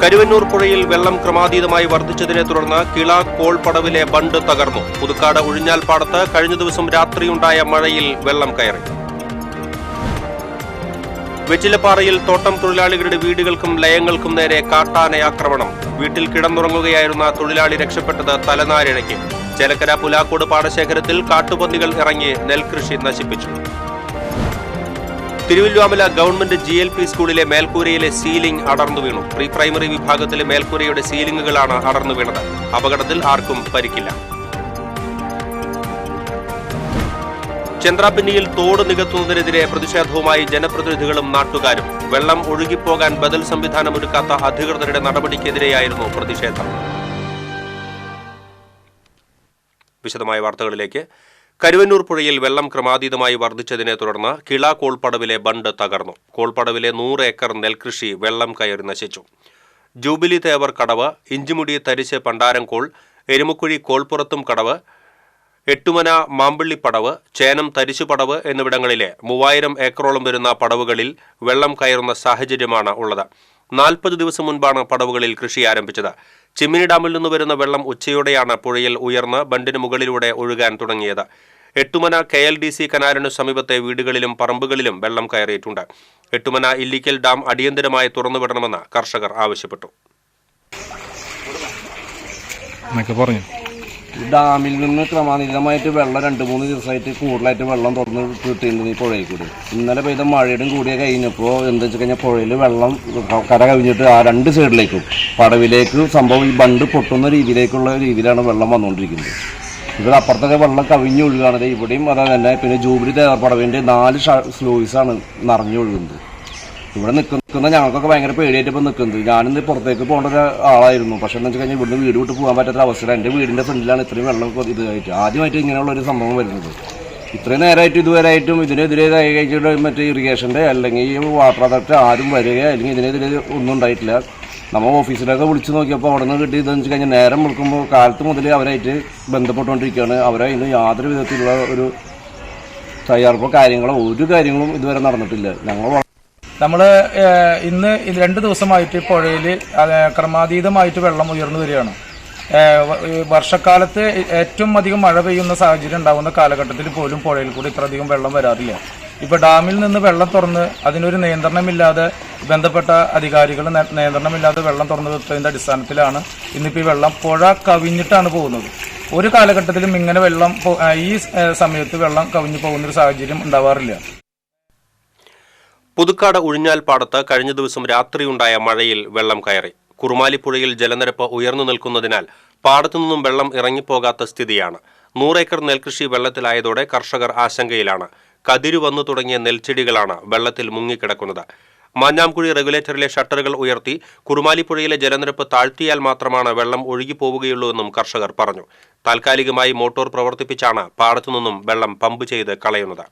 കരുവന്നൂർ പുഴയിൽ വെള്ളം ക്രമാതീതമായി വർദ്ധിച്ചതിനെ തുടർന്ന് കിള കോൾപടവിലെ ബണ്ട് തകർന്നു. പുതുക്കാട് ഉഴിഞ്ഞാൽപ്പാടത്ത് കഴിഞ്ഞ ദിവസം രാത്രിയുണ്ടായ മഴയിൽ വെള്ളം കയറി. വെച്ചിലപ്പാറയിൽ തോട്ടം തൊഴിലാളികളുടെ വീടുകൾക്കും ലയങ്ങൾക്കും നേരെ കാട്ടാനയാക്രമണം. വീട്ടിൽ കിടന്നുറങ്ങുകയായിരുന്ന തൊഴിലാളി രക്ഷപ്പെട്ടത് തലനാരിഴയ്ക്ക്. ചേലക്കര പുലാക്കോട് പാടശേഖരത്തിൽ കാട്ടുപന്നികൾ ഇറങ്ങി നെൽകൃഷി നശിപ്പിച്ചു. തിരുവല്വാമല ഗവൺമെന്റ് GLP സ്കൂളിലെ മേൽക്കൂരയിലെ സീലിംഗ് അടർന്നു വീണു. പ്രീ പ്രൈമറി വിഭാഗത്തിലെ മേൽക്കൂരയുടെ സീലിംഗുകളാണ് അടർന്നു വീണത്. അപകടത്തിൽ ആർക്കും പരിക്കില്ല. ചന്ദ്രാപിന്നിയിൽ തോട് നികത്തുന്നതിനെതിരെ പ്രതിഷേധവുമായി ജനപ്രതിനിധികളും നാട്ടുകാരും. വെള്ളം ഒഴുകിപ്പോകാൻ ബദൽ സംവിധാനം ഒരുക്കാത്ത അധികൃതരുടെ നടപടിക്കെതിരെയായിരുന്നു പ്രതിഷേധം. വിശദമായ വാർത്തകളിലേക്ക്. കരുവന്നൂർ പുഴയിൽ വെള്ളം ക്രമാതീതമായി വർദ്ധിച്ചതിനെ തുടർന്ന് കിള കോൾപടവിലെ ബണ്ട് തകർന്നു. കോൾപടവിലെ 100 ഏക്കർ നെൽകൃഷി വെള്ളം കയറി നശിച്ചു. ജൂബിലി തേവർ കടവ്, ഇഞ്ചിമുടി തരിശ് പണ്ടാരംകോൾ, എരുമക്കുഴി കോൾപ്പുറത്തും കടവ്, എട്ടുമന മാമ്പിള്ളിപ്പടവ്, ചേനം തരിശുപടവ് എന്നിവിടങ്ങളിലെ 3000 ഏക്കറോളം വരുന്ന പടവുകളിൽ വെള്ളം കയറുന്ന സാഹചര്യമാണ് ഉള്ളത്. 40 ദിവസം മുൻപാണ് പടവുകളിൽ കൃഷി ആരംഭിച്ചത്. ചിമ്മിനി ഡാമിൽ നിന്ന് വരുന്ന വെള്ളം ഉച്ചയോടെയാണ് പുഴയിൽ ഉയർന്ന് ബണ്ടിന് മുകളിലൂടെ ഒഴുകാൻ തുടങ്ങിയത്. എട്ടുമന KLDC കനാലിനു സമീപത്തെ വീടുകളിലും പറമ്പുകളിലും വെള്ളം കയറിയിട്ടുണ്ട്. എട്ടുമന ഇല്ലിക്കൽ ഡാം അടിയന്തരമായി തുറന്നുവിടണമെന്ന് കർഷകർ ആവശ്യപ്പെട്ടു. ഡാമിൽ നിന്ന് ക്രമാതീതമായിട്ട് വെള്ളം 2-3 ദിവസമായിട്ട് കൂടുതലായിട്ട് വെള്ളം തുറന്ന് കിട്ടിയിട്ടുണ്ട് ഈ പുഴയിൽ കൂടി. ഇന്നലെ പെയ്ത മഴയുടെ കൂടിയ കഴിഞ്ഞപ്പോൾ എന്താ വെച്ച് കഴിഞ്ഞാൽ പുഴയിൽ വെള്ളം കര കവിഞ്ഞിട്ട് ആ 2 സൈഡിലേക്കും പടവിലേക്ക് സംഭവം ഈ ബണ്ട് പൊട്ടുന്ന രീതിയിലാണ് വെള്ളം വന്നുകൊണ്ടിരിക്കുന്നത്. ഇവിടെ അപ്പുറത്തൊക്കെ വെള്ളം കവിഞ്ഞൊഴുകുകയാണത്. ഇവിടെയും അതാ തന്നെ. പിന്നെ ജൂബിലി തേവർ പടവിൻ്റെ 4 സ്ലൂയിസാണ് നിറഞ്ഞൊഴുകുന്നത്. ഇവിടെ നിൽക്കുന്ന ഞങ്ങൾക്കൊക്കെ ഭയങ്കര പേടിയായിട്ട് ഇപ്പോൾ നിൽക്കുന്നത്. ഞാനിന്ന് പുറത്തേക്ക് പോകേണ്ട ഒരാളായിരുന്നു. പക്ഷേ എന്ന് വെച്ച് കഴിഞ്ഞാൽ ഇവിടുന്ന് വീട് വിട്ട് പോകാൻ പറ്റാത്ത അവസ്ഥ. എൻ്റെ വീടിൻ്റെ ഫ്രണ്ടിലാണ് ഇത്രയും വെള്ളം ഇതായിട്ട് ആദ്യമായിട്ട് ഇങ്ങനെയുള്ള ഒരു സംഭവം വരുന്നത്. ഇത്രയും നേരമായിട്ട് ഇതുവരെയായിട്ടും ഇതിനെതിരെ കഴിച്ചിട്ട് മറ്റേ ഇറിഗേഷൻ്റെ അല്ലെങ്കിൽ വാട്ടർ അതോറിറ്റി ആരും വരികയോ അല്ലെങ്കിൽ ഇതിനെതിരെ ഒന്നും ഉണ്ടായിട്ടില്ല. നമ്മൾ ഓഫീസിലൊക്കെ വിളിച്ച് നോക്കിയപ്പോൾ അവിടെ നിന്ന് കിട്ടിയതെന്ന് വെച്ച് കഴിഞ്ഞാൽ നേരം വിളിക്കുമ്പോൾ കാലത്ത് മുതൽ അവരായിട്ട് ബന്ധപ്പെട്ടുകൊണ്ടിരിക്കുകയാണ്. അവരതിന് യാതൊരു വിധത്തിലുള്ള ഒരു തയ്യാറെടുപ്പോ കാര്യങ്ങളോ ഒരു കാര്യങ്ങളും ഇതുവരെ നടന്നിട്ടില്ല. നമ്മൾ ഇന്ന് 2 ദിവസമായിട്ട് പുഴയിൽ ക്രമാതീതമായിട്ട് വെള്ളം ഉയർന്നു വരികയാണ്. വർഷക്കാലത്ത് ഏറ്റവും അധികം മഴ പെയ്യുന്ന സാഹചര്യം ഉണ്ടാകുന്ന കാലഘട്ടത്തിൽ പോലും പുഴയിൽ കൂടി ഇത്രയധികം വെള്ളം വരാറില്ല. ഇപ്പോൾ ഡാമിൽ നിന്ന് വെള്ളം തുറന്ന് അതിനൊരു നിയന്ത്രണമില്ലാതെ ബന്ധപ്പെട്ട അധികാരികൾ നിയന്ത്രണമില്ലാതെ വെള്ളം തുറന്നു വെച്ചതിൻ്റെ അടിസ്ഥാനത്തിലാണ് ഇന്നിപ്പോൾ ഈ വെള്ളം പുഴ കവിഞ്ഞിട്ടാണ് പോകുന്നത്. ഒരു കാലഘട്ടത്തിലും ഇങ്ങനെ വെള്ളം ഈ സമയത്ത് വെള്ളം കവിഞ്ഞു പോകുന്നൊരു സാഹചര്യം ഉണ്ടാവാറില്ല. പുതുക്കാട് ഉഴിഞ്ഞാൽപ്പാടത്ത് കഴിഞ്ഞ ദിവസം രാത്രിയുണ്ടായ മഴയിൽ വെള്ളം കയറി. കുറുമാലിപ്പുഴയിൽ ജലനിരപ്പ് ഉയർന്നു നിൽക്കുന്നതിനാൽ പാടത്തുനിന്നും വെള്ളം ഇറങ്ങിപ്പോകാത്ത സ്ഥിതിയാണ്. 100 ഏക്കർ നെൽകൃഷി വെള്ളത്തിലായതോടെ കർഷകർ ആശങ്കയിലാണ്. കതിരു വന്നു തുടങ്ങിയ നെൽച്ചെടികളാണ് വെള്ളത്തിൽ മുങ്ങിക്കിടക്കുന്നത്. മാഞ്ഞാംകുഴി റെഗുലേറ്ററിലെ ഷട്ടറുകൾ ഉയർത്തി കുറുമാലിപ്പുഴയിലെ ജലനിരപ്പ് താഴ്ത്തിയാൽ മാത്രമാണ് വെള്ളം ഒഴുകിപ്പോവുകയുള്ളൂവെന്നും കർഷകർ പറഞ്ഞു. താൽക്കാലികമായി മോട്ടോർ പ്രവർത്തിപ്പിച്ചാണ് പാടത്തുനിന്നും വെള്ളം പമ്പ് ചെയ്ത് കളയുന്നത്.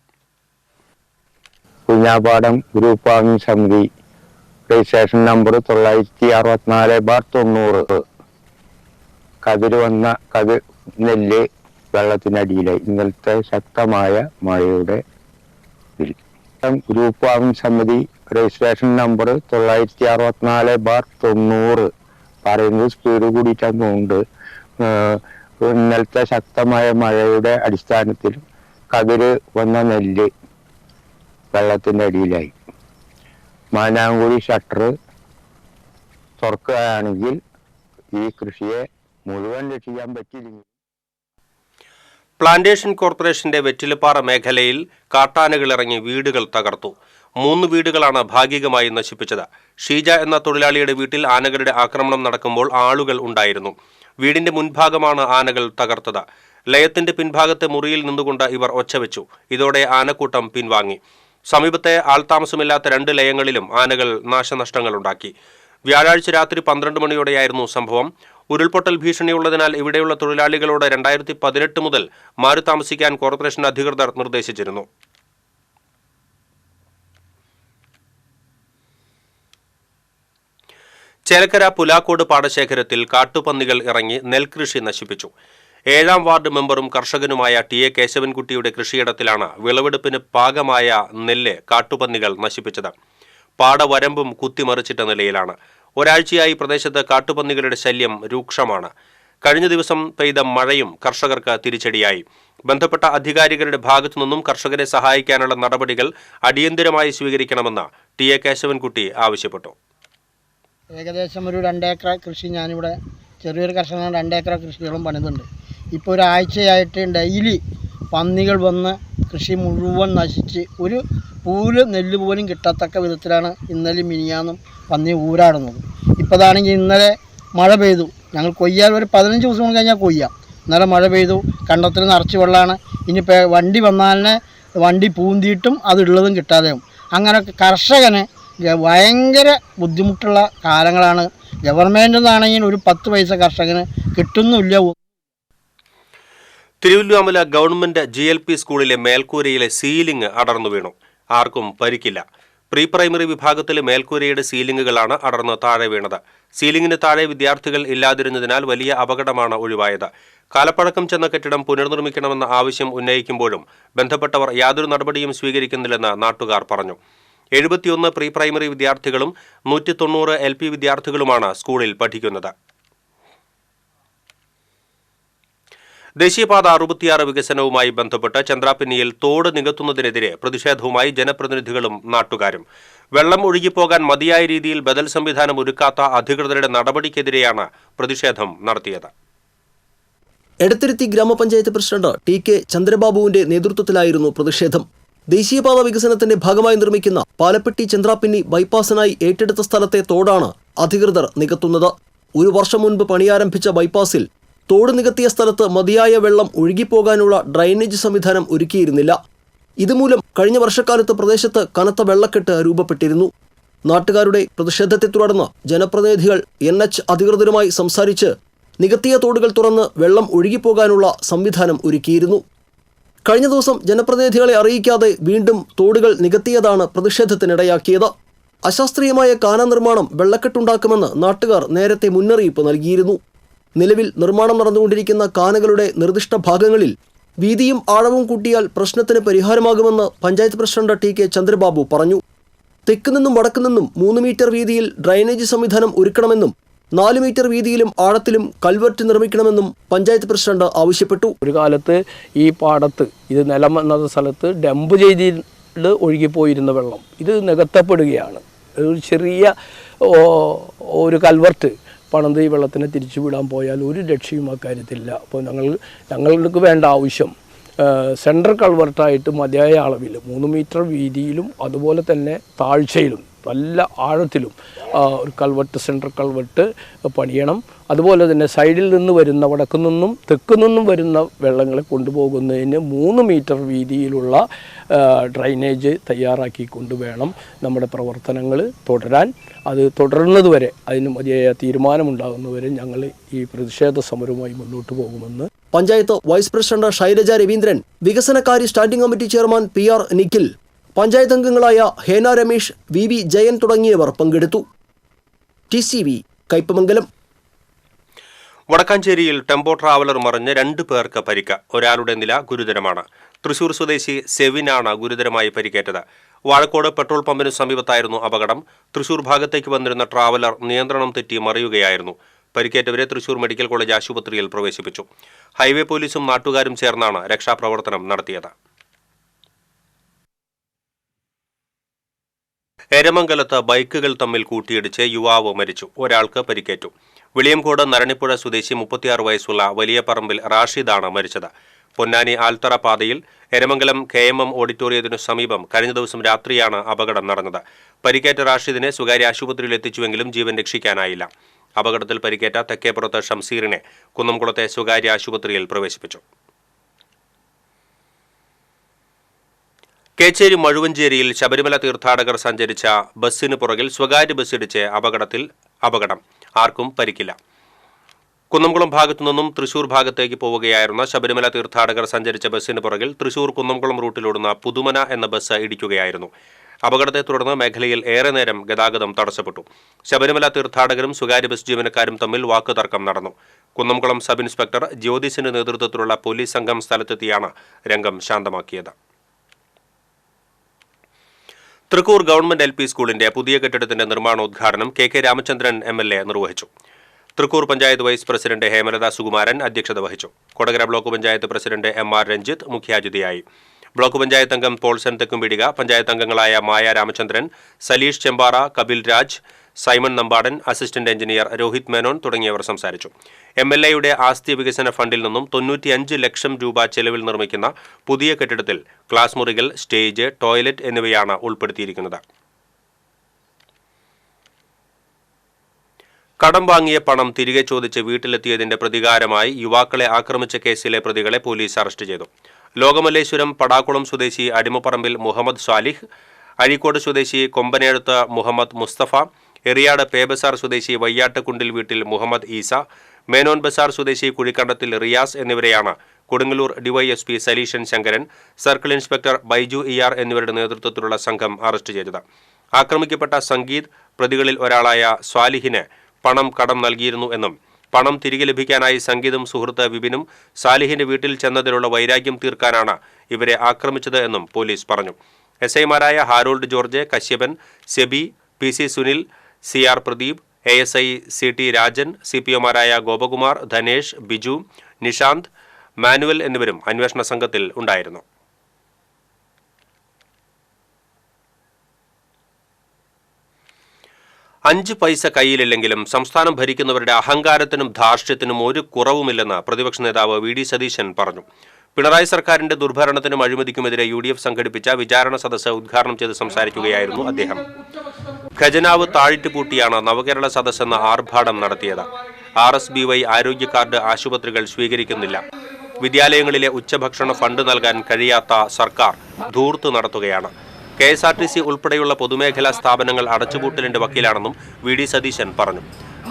കുഞ്ഞാപ്പാടം ഗ്രൂപ്പ് ഫാമിംഗ് സമിതി രജിസ്ട്രേഷൻ നമ്പർ 964/90. കതിര് വന്ന നെല്ല് വെള്ളത്തിനടിയിലായി ഇന്നലത്തെ ശക്തമായ മഴയുടെ ഗ്രൂപ്പ് ഫാമിംഗ് സമിതി രജിസ്ട്രേഷൻ നമ്പർ 964/90 പറയുന്നത് സ്പീഡ് കൂടിയിട്ടാണ് പോകുന്നത്. ഇന്നലത്തെ ശക്തമായ മഴയുടെ അടിസ്ഥാനത്തിൽ കതിര് വന്ന നെല്ല് വെള്ളത്തിൻ്റെ അടിയിലായി. മാനാങ്കുഴി ഷട്ടർ തുറക്കുകയാണെങ്കിൽ ഈ കൃഷിയെ മുഴുവൻ രക്ഷിക്കാൻ പറ്റിയില്ലെങ്കിൽ. പ്ലാന്റേഷൻ കോർപ്പറേഷന്റെ വെറ്റിലപ്പാറ മേഖലയിൽ കാട്ടാനകളിറങ്ങി വീടുകൾ തകർത്തു. 3 വീടുകളാണ് ഭാഗികമായി നശിപ്പിച്ചത്. ഷീജ എന്ന തൊഴിലാളിയുടെ വീട്ടിൽ ആനകളുടെ ആക്രമണം നടക്കുമ്പോൾ ആളുകൾ ഉണ്ടായിരുന്നു. വീടിന്റെ മുൻഭാഗമാണ് ആനകൾ തകർത്തത്. ലയത്തിന്റെ പിൻഭാഗത്തെ മുറിയിൽ നിന്നുകൊണ്ട് ഇവർ ഒച്ചവെച്ചു. ഇതോടെ ആനക്കൂട്ടം പിൻവാങ്ങി. സമീപത്തെ ആൾതാമസമില്ലാത്ത 2 ലയങ്ങളിലും ആനകൾ നാശനഷ്ടങ്ങളുണ്ടാക്കി. വ്യാഴാഴ്ച രാത്രി 12 മണിയോടെയായിരുന്നു സംഭവം. ഉരുൾപൊട്ടൽ ഭീഷണിയുള്ളതിനാൽ ഇവിടെയുള്ള തൊഴിലാളികളോട് 2018 മുതൽ മാറി താമസിക്കാൻ കോർപ്പറേഷൻ അധികൃതർ നിർദ്ദേശിച്ചിരുന്നു. ചേലക്കര പുലാക്കോട് പാടശേഖരത്തിൽ കാട്ടുപന്നികൾ ഇറങ്ങി നെൽകൃഷി നശിപ്പിച്ചു. 7ാം വാർഡ് മെമ്പറും കർഷകനുമായ ടി.എ. കേശവൻകുട്ടിയുടെ കൃഷിയിടത്തിലാണ് വിളവെടുപ്പിന് പാകമായ നെല്ല് കാട്ടുപന്നികൾ നശിപ്പിച്ചത്. പാടവരമ്പും കുത്തിമറിച്ചിട്ട നിലയിലാണ്. ഒരാഴ്ചയായി പ്രദേശത്ത് കാട്ടുപന്നികളുടെ ശല്യം രൂക്ഷമാണ്. കഴിഞ്ഞ ദിവസം പെയ്ത മഴയും കർഷകർക്ക് തിരിച്ചടിയായി. ബന്ധപ്പെട്ട അധികാരികളുടെ ഭാഗത്തുനിന്നും കർഷകരെ സഹായിക്കാനുള്ള നടപടികൾ അടിയന്തരമായി സ്വീകരിക്കണമെന്ന് ടി.എ. കേശവൻകുട്ടി ആവശ്യപ്പെട്ടു. ഏകദേശം ഒരു 2 ഏക്കർ കൃഷി ഞാനിവിടെ ചെറിയൊരു കർഷകനാണ് 2 ഏക്കർ കൃഷികളും പണിതുണ്ട്. ഇപ്പോൾ ഒരാഴ്ചയായിട്ട് ഡെയിലി പന്നികൾ വന്ന് കൃഷി മുഴുവൻ നശിച്ച് ഒരു പൂല് നെല്ല് പോലും കിട്ടത്തക്ക വിധത്തിലാണ് ഇന്നലെ മിനിയാന്നും പന്നി ഊരാടുന്നത്. ഇപ്പോഴാണെങ്കിൽ ഇന്നലെ മഴ പെയ്തു. ഞങ്ങൾ കൊയ്യാൻ ഒരു 15 ദിവസം കഴിഞ്ഞാൽ കൊയ്യാം. ഇന്നലെ മഴ പെയ്തു, കണ്ടത്തിൽ നിറച്ച് വെള്ളമാണ്. ഇനിയിപ്പോൾ വണ്ടി വന്നാലിനെ വണ്ടി പൂന്തിയിട്ടും അതുള്ളതും കിട്ടാതെയും അങ്ങനെ കർഷകന് ഭയങ്കര ബുദ്ധിമുട്ടുള്ള കാലങ്ങളാണ്. ഗവൺമെൻറ്റിൽ നിന്നാണെങ്കിൽ ഒരു 10 പൈസ കർഷകന് കിട്ടുന്നില്ല. തിരുവല്ലുവാമല ഗവൺമെന്റ് GLP സ്കൂളിലെ മേൽക്കൂരയിലെ സീലിംഗ് അടർന്നു വീണു. ആർക്കും പരിക്കില്ല. പ്രീ പ്രൈമറി വിഭാഗത്തിലെ മേൽക്കൂരയുടെ സീലിംഗുകളാണ് അടർന്ന് താഴെ വീണത്. സീലിംഗിന് താഴെ വിദ്യാർത്ഥികൾ ഇല്ലാതിരുന്നതിനാൽ വലിയ അപകടമാണ് ഒഴിവായത്. കാലപ്പഴക്കം ചെന്ന കെട്ടിടം പുനർനിർമ്മിക്കണമെന്ന ആവശ്യം ഉന്നയിക്കുമ്പോഴും ബന്ധപ്പെട്ടവർ യാതൊരു നടപടിയും സ്വീകരിക്കുന്നില്ലെന്ന് നാട്ടുകാർ പറഞ്ഞു. 71 പ്രീ പ്രൈമറി വിദ്യാർത്ഥികളും 190 LP വിദ്യാർത്ഥികളുമാണ് സ്കൂളിൽ പഠിക്കുന്നത്. ദേശീയപാത 66 വികസനവുമായി ബന്ധപ്പെട്ട് ചന്ദ്രാപിന്നിയിൽ തോട് നികത്തുന്നതിനെതിരെ പ്രതിഷേധവുമായി ജനപ്രതിനിധികളും നാട്ടുകാരും. വെള്ളം ഒഴുകിപ്പോകാൻ മതിയായ രീതിയിൽ ബദൽ സംവിധാനം ഒരുക്കാത്ത അധികൃതരുടെ നടപടിക്കെതിരെയാണ് പ്രതിഷേധം നടത്തിയത്. എടത്തിരുത്തി ഗ്രാമപഞ്ചായത്ത് പ്രസിഡന്റ് ടി.കെ. ചന്ദ്രബാബുവിന്റെ നേതൃത്വത്തിലായിരുന്നു പ്രതിഷേധം. ദേശീയപാത വികസനത്തിന്റെ ഭാഗമായി നിർമ്മിക്കുന്ന പാലപ്പെട്ടി ചന്ദ്രാപിന്നി ബൈപ്പാസിനായി ഏറ്റെടുത്ത സ്ഥലത്തെ തോടാണ് അധികൃതർ നികത്തുന്നത്. 1 വർഷം മുൻപ് പണിയാരംഭിച്ച ബൈപ്പാസിൽ തോട് നികത്തിയ സ്ഥലത്ത് മതിയായ വെള്ളം ഒഴുകിപ്പോകാനുള്ള ഡ്രൈനേജ് സംവിധാനം ഒരുക്കിയിരുന്നില്ല. ഇതുമൂലം കഴിഞ്ഞ വർഷക്കാലത്ത് പ്രദേശത്ത് കനത്ത വെള്ളക്കെട്ട് രൂപപ്പെട്ടിരുന്നു. നാട്ടുകാരുടെ പ്രതിഷേധത്തെ തുടർന്ന് ജനപ്രതിനിധികൾ NH അധികൃതരുമായി സംസാരിച്ച് നികത്തിയ തോടുകൾ തുറന്ന് വെള്ളം ഒഴുകിപ്പോകാനുള്ള സംവിധാനം ഒരുക്കിയിരുന്നു. കഴിഞ്ഞ ദിവസം ജനപ്രതിനിധികളെ അറിയിക്കാതെ വീണ്ടും തോടുകൾ നികത്തിയതാണ് പ്രതിഷേധത്തിനിടയാക്കിയത്. അശാസ്ത്രീയമായ കാന നിർമ്മാണം വെള്ളക്കെട്ടുണ്ടാക്കുമെന്ന് നാട്ടുകാർ നേരത്തെ മുന്നറിയിപ്പ് നൽകിയിരുന്നു. നിലവിൽ നിർമ്മാണം നടന്നുകൊണ്ടിരിക്കുന്ന കാനകളുടെ നിർദ്ദിഷ്ട ഭാഗങ്ങളിൽ വീതിയും ആഴവും കൂട്ടിയാൽ പ്രശ്നത്തിന് പരിഹാരമാകുമെന്ന് പഞ്ചായത്ത് പ്രസിഡന്റ് ടി.കെ. ചന്ദ്രബാബു പറഞ്ഞു. തെക്ക് നിന്നും വടക്കു നിന്നും 3 മീറ്റർ വീതിയിൽ ഡ്രൈനേജ് സംവിധാനം ഒരുക്കണമെന്നും 4 മീറ്റർ വീതിയിലും ആഴത്തിലും കൽവർട്ട് നിർമ്മിക്കണമെന്നും പഞ്ചായത്ത് പ്രസിഡന്റ് ആവശ്യപ്പെട്ടു. ഒരു കാലത്ത് ഈ പാടത്ത് ഇത് നിലം എന്ന സ്ഥലത്ത് ഡംപ് ചെയ്ത് ഒഴുകിപ്പോയിരുന്ന വെള്ളം ഇത് നികത്തപ്പെടുകയാണ്. ഒരു ചെറിയ ഒരു കൽവർട്ട് പണിത് ഈ വെള്ളത്തിനെ തിരിച്ചു വിടാൻ പോയാൽ ഒരു രക്ഷയും അക്കാര്യത്തില്ല. അപ്പോൾ ഞങ്ങൾക്ക് വേണ്ട ആവശ്യം സെൻട്രൽ കൾവർട്ടായിട്ട് മതിയായ അളവിൽ 3 മീറ്റർ വീതിയിലും അതുപോലെ തന്നെ താഴ്ചയിലും നല്ല ആഴത്തിലും ഒരു കൾവെട്ട് സെൻട്രൽ കൾവെട്ട് പണിയണം. അതുപോലെ തന്നെ സൈഡിൽ നിന്ന് വരുന്ന വടക്കു നിന്നും തെക്കു നിന്നും വരുന്ന വെള്ളങ്ങളെ കൊണ്ടുപോകുന്നതിന് 3 മീറ്റർ വീതിയിലുള്ള ഡ്രൈനേജ് തയ്യാറാക്കി കൊണ്ടുവേണം നമ്മുടെ പ്രവർത്തനങ്ങൾ തുടരാൻ. അത് തുടരുന്നതുവരെ അതിന് മതിയായ തീരുമാനമുണ്ടാകുന്നതുവരെ ഞങ്ങൾ ഈ പ്രതിഷേധ സമരവുമായി മുന്നോട്ട് പോകുമെന്ന് പഞ്ചായത്ത് വൈസ് പ്രസിഡന്റ് ശൈലജ രവീന്ദ്രൻ, വികസനകാര്യ standing committee chairman PR Nikhil, panchayat അംഗങ്ങളായ ഹേന രമേശ്, VV ജയൻ തുടങ്ങിയവർ പങ്കെടുത്തു. TCV കയ്പമംഗലം. വടക്കാഞ്ചേരിയിൽ ടെമ്പോ ട്രാവലർ മറിഞ്ഞ് 2 പേർക്ക് പരിക്ക്. ഒരാളുടെ നില ഗുരുതരമാണ്. തൃശൂർ സ്വദേശി സെവിനാണ് ഗുരുതരമായി പരിക്കേറ്റത്. വാഴക്കോട് പെട്രോൾ പമ്പിന് സമീപത്തായിരുന്നു അപകടം. തൃശൂർ ഭാഗത്തേക്ക് വന്നിരുന്ന ട്രാവലർ നിയന്ത്രണം തെറ്റി മറിയുകയായിരുന്നു. പരിക്കേറ്റവരെ തൃശൂർ മെഡിക്കൽ കോളേജ് ആശുപത്രിയിൽ പ്രവേശിപ്പിച്ചു. ഹൈവേ പോലീസും നാട്ടുകാരും ചേർന്നാണ് രക്ഷാപ്രവർത്തനം നടത്തിയത്. എരമംഗലത്ത് ബൈക്കുകൾ തമ്മിൽ കൂട്ടിയിടിച്ച് യുവാവ് മരിച്ചു. ഒരാൾക്ക് പരിക്കേറ്റു. വെളിയംകോട് നരണിപ്പുഴ സ്വദേശി 36 വയസ്സുള്ള വലിയ പറമ്പിൽ റാഷിദാണ് മരിച്ചത്. പൊന്നാനി ആൽത്തറ പാതയിൽ എരമംഗലം KMM ഓഡിറ്റോറിയത്തിനു സമീപം കഴിഞ്ഞ ദിവസം രാത്രിയാണ് അപകടം നടന്നത്. പരിക്കേറ്റ റാഷിദിനെ സ്വകാര്യ ആശുപത്രിയിൽ എത്തിച്ചുവെങ്കിലും ജീവൻ രക്ഷിക്കാനായില്ല. അപകടത്തിൽ പരിക്കേറ്റ തെക്കേപ്പുറത്ത് ഷംസീറിനെ കുന്നംകുളത്തെ സ്വകാര്യ ആശുപത്രിയിൽ പ്രവേശിപ്പിച്ചു. കേച്ചേരി മഴുവഞ്ചേരിയിൽ ശബരിമല തീർത്ഥാടകർ സഞ്ചരിച്ച ബസ്സിന് പുറകിൽ സ്വകാര്യ ബസ്സിടിച്ച് അപകടം. ആർക്കും പരിക്കില്ല. കുന്നംകുളം ഭാഗത്തു നിന്നും തൃശൂർ ഭാഗത്തേക്ക് പോവുകയായിരുന്ന ശബരിമല തീർത്ഥാടകർ സഞ്ചരിച്ച ബസ്സിന് പുറകിൽ തൃശൂർ കുന്നംകുളം റൂട്ടിലോടുന്ന പുതുമന എന്ന ബസ് ഇടിക്കുകയായിരുന്നു. അപകടത്തെ തുടർന്ന് മേഖലയിൽ ഏറെ നേരം ഗതാഗതം തടസ്സപ്പെട്ടു. ശബരിമല തീർത്ഥാടകരും സ്വകാര്യ ബസ് ജീവനക്കാരും തമ്മിൽ വാക്കുതർക്കം നടന്നു. കുന്നംകുളം സബ് ഇൻസ്പെക്ടർ ജ്യോതിസിന്റെ നേതൃത്വത്തിലുള്ള പോലീസ് സംഘം സ്ഥലത്തെത്തിയാണ് രംഗം ശാന്തമാക്കിയത്. തൃക്കൂർ ഗവൺമെന്റ് LP സ്കൂളിന്റെ പുതിയ കെട്ടിടത്തിന്റെ നിർമ്മാണോദ്ഘാടനം KK രാമചന്ദ്രൻ MLA നിർവഹിച്ചു. തൃക്കൂർ പഞ്ചായത്ത് വൈസ് പ്രസിഡന്റ് ഹേമലത സുകുമാരൻ അധ്യക്ഷത വഹിച്ചു. Kodakara block panchayat president MR Ranjith മുഖ്യാതിഥിയായി. ബ്ലോക്ക് പഞ്ചായത്ത് അംഗം പോൾസൺ തെക്കുംപിടിക, പഞ്ചായത്ത് അംഗങ്ങളായ മായ രാമചന്ദ്രൻ, സലീഷ് ചെമ്പാറ, കപിൽ രാജ്, സൈമൺ നമ്പാടൻ, അസിസ്റ്റന്റ് എഞ്ചിനീയർ രോഹിത് മേനോൻ തുടങ്ങിയവർ സംസാരിച്ചു. MLAയുടെ ആസ്തി വികസന ഫണ്ടിൽ നിന്നും 95 ലക്ഷം രൂപ ചെലവിൽ നിർമ്മിക്കുന്ന പുതിയ കെട്ടിടത്തിൽ ക്ലാസ് മുറികൾ, സ്റ്റേജ്, ടോയ്ലറ്റ് എന്നിവയാണ് ഉൾപ്പെടുത്തിയിരിക്കുന്നത്. കടം വാങ്ങിയ പണം തിരികെ ചോദിച്ച് വീട്ടിലെത്തിയതിന്റെ പ്രതികാരമായി യുവാക്കളെ ആക്രമിച്ച കേസിലെ പ്രതികളെ പോലീസ് അറസ്റ്റ് ചെയ്തു. ലോകമല്ലേശ്വരം പടാക്കുളം സ്വദേശി അടിമപ്പറമ്പിൽ മുഹമ്മദ് സാലിഹ്, അഴീക്കോട് സ്വദേശി കൊമ്പനേഴത്ത് മുഹമ്മദ് മുസ്തഫ, എറിയാട് പേബസാർ സ്വദേശി വയ്യാട്ടക്കുണ്ടിൽ വീട്ടിൽ മുഹമ്മദ് ഈസ, മേനോൻ ബസാർ സ്വദേശി കുഴിക്കണ്ടത്തിൽ റിയാസ് എന്നിവരെയാണ് Kodungallur DYSP Saleeshan Shankaran, circle inspector Baiju ER എന്നിവരുടെ നേതൃത്വത്തിലുള്ള സംഘം അറസ്റ്റ് ചെയ്തത്. ആക്രമിക്കപ്പെട്ട സംഗീത് പ്രതികളിൽ ഒരാളായ സ്വാലിഹിന് പണം കടം നൽകിയിരുന്നു എന്നും പണം തിരികെ ലഭിക്കാനായി സംഗീതും സുഹൃത്ത് വിപിനും സാലിഹിന്റെ വീട്ടിൽ ചെന്നതിലുള്ള വൈരാഗ്യം തീർക്കാനാണ് ഇവരെ ആക്രമിച്ചത് എന്നും പോലീസ് പറഞ്ഞു. SIമാരായ Harold George, Kashyapan, Sebi, PC Sunil, CR Pradeep, ASI CT Rajan, CPOമാരായ ഗോപകുമാർ, ധനേഷ്, ബിജു, നിഷാന്ത്, മാനുവൽ എന്നിവരും അന്വേഷണ സംഘത്തിൽ ഉണ്ടായിരുന്നു. അഞ്ച് പൈസ കയ്യിലില്ലെങ്കിലും സംസ്ഥാനം ഭരിക്കുന്നവരുടെ അഹങ്കാരത്തിനും ധാർഷ്ട്യത്തിനും ഒരു കുറവുമില്ലെന്ന് പ്രതിപക്ഷ നേതാവ് VD സതീശൻ പറഞ്ഞു. പിണറായി സർക്കാരിന്റെ ദുർഭരണത്തിനും അഴിമതിക്കുമെതിരെ UDF സംഘടിപ്പിച്ച വിചാരണ സദസ്സ് ഉദ്ഘാടനം ചെയ്ത് സംസാരിക്കുകയായിരുന്നു അദ്ദേഹം. ഖജനാവ് താഴിട്ട് പൂട്ടിയാണ് നവകേരള സദസ്സ് എന്ന ആർഭാടം നടത്തിയത്. RSBY ആരോഗ്യ കാർഡ് ആശുപത്രികൾ സ്വീകരിക്കുന്നില്ല. വിദ്യാലയങ്ങളിലെ ഉച്ചഭക്ഷണ ഫണ്ട് നൽകാൻ കഴിയാത്ത സർക്കാർ ധൂർത്ത് നടത്തുകയാണ്. KSRTC ഉൾപ്പെടെയുള്ള പൊതുമേഖലാ സ്ഥാപനങ്ങൾ അടച്ചുപൂട്ടലിന്റെ വക്കീലാണെന്നും VD സതീശൻ പറഞ്ഞു.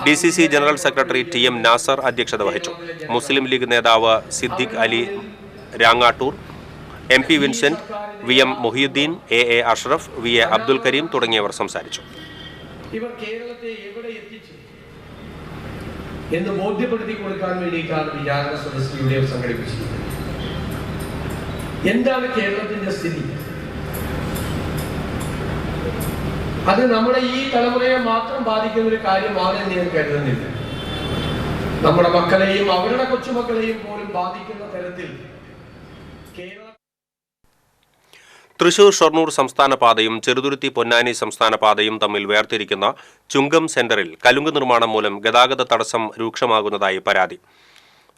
DCC general secretary TM Nasar അധ്യക്ഷത വഹിച്ചു. മുസ്ലിം ലീഗ് നേതാവ് Siddique Ali Rangattoor, MP Vincent, VM Mohiyudheen, AA Ashraf, VA Abdul Kareem തുടങ്ങിയവർ സംസാരിച്ചു. ഇവർ കേരളത്തെ എവിടെ എത്തിച്ചു എന്ന് ബോധ്യപ്പെടുത്തി കൊടുക്കാൻ വേണ്ടിയിട്ടാണ് വിചാരണ സദസ്സ് UDF സംഘടിപ്പിച്ചത്. എന്താണ് കേരളത്തിന്റെ സ്ഥിതി? അത് നമ്മുടെ ഈ തലമുറയെ മാത്രം ബാധിക്കുന്ന ഒരു കാര്യമാണെന്ന് ഞാൻ കരുതുന്നില്ല. നമ്മുടെ മക്കളെയും അവരുടെ കൊച്ചുമക്കളെയും പോലും ബാധിക്കുന്ന തരത്തിൽ തൃശൂർ ഷൊർണൂർ സംസ്ഥാന പാതയും ചെറുതുരുത്തി പൊന്നാനി സംസ്ഥാന പാതയും തമ്മിൽ വേർതിരിക്കുന്ന ചുങ്കം സെന്ററിൽ കലുങ്ക് നിർമ്മാണം മൂലം ഗതാഗത തടസ്സം രൂക്ഷമാകുന്നതായി പരാതി.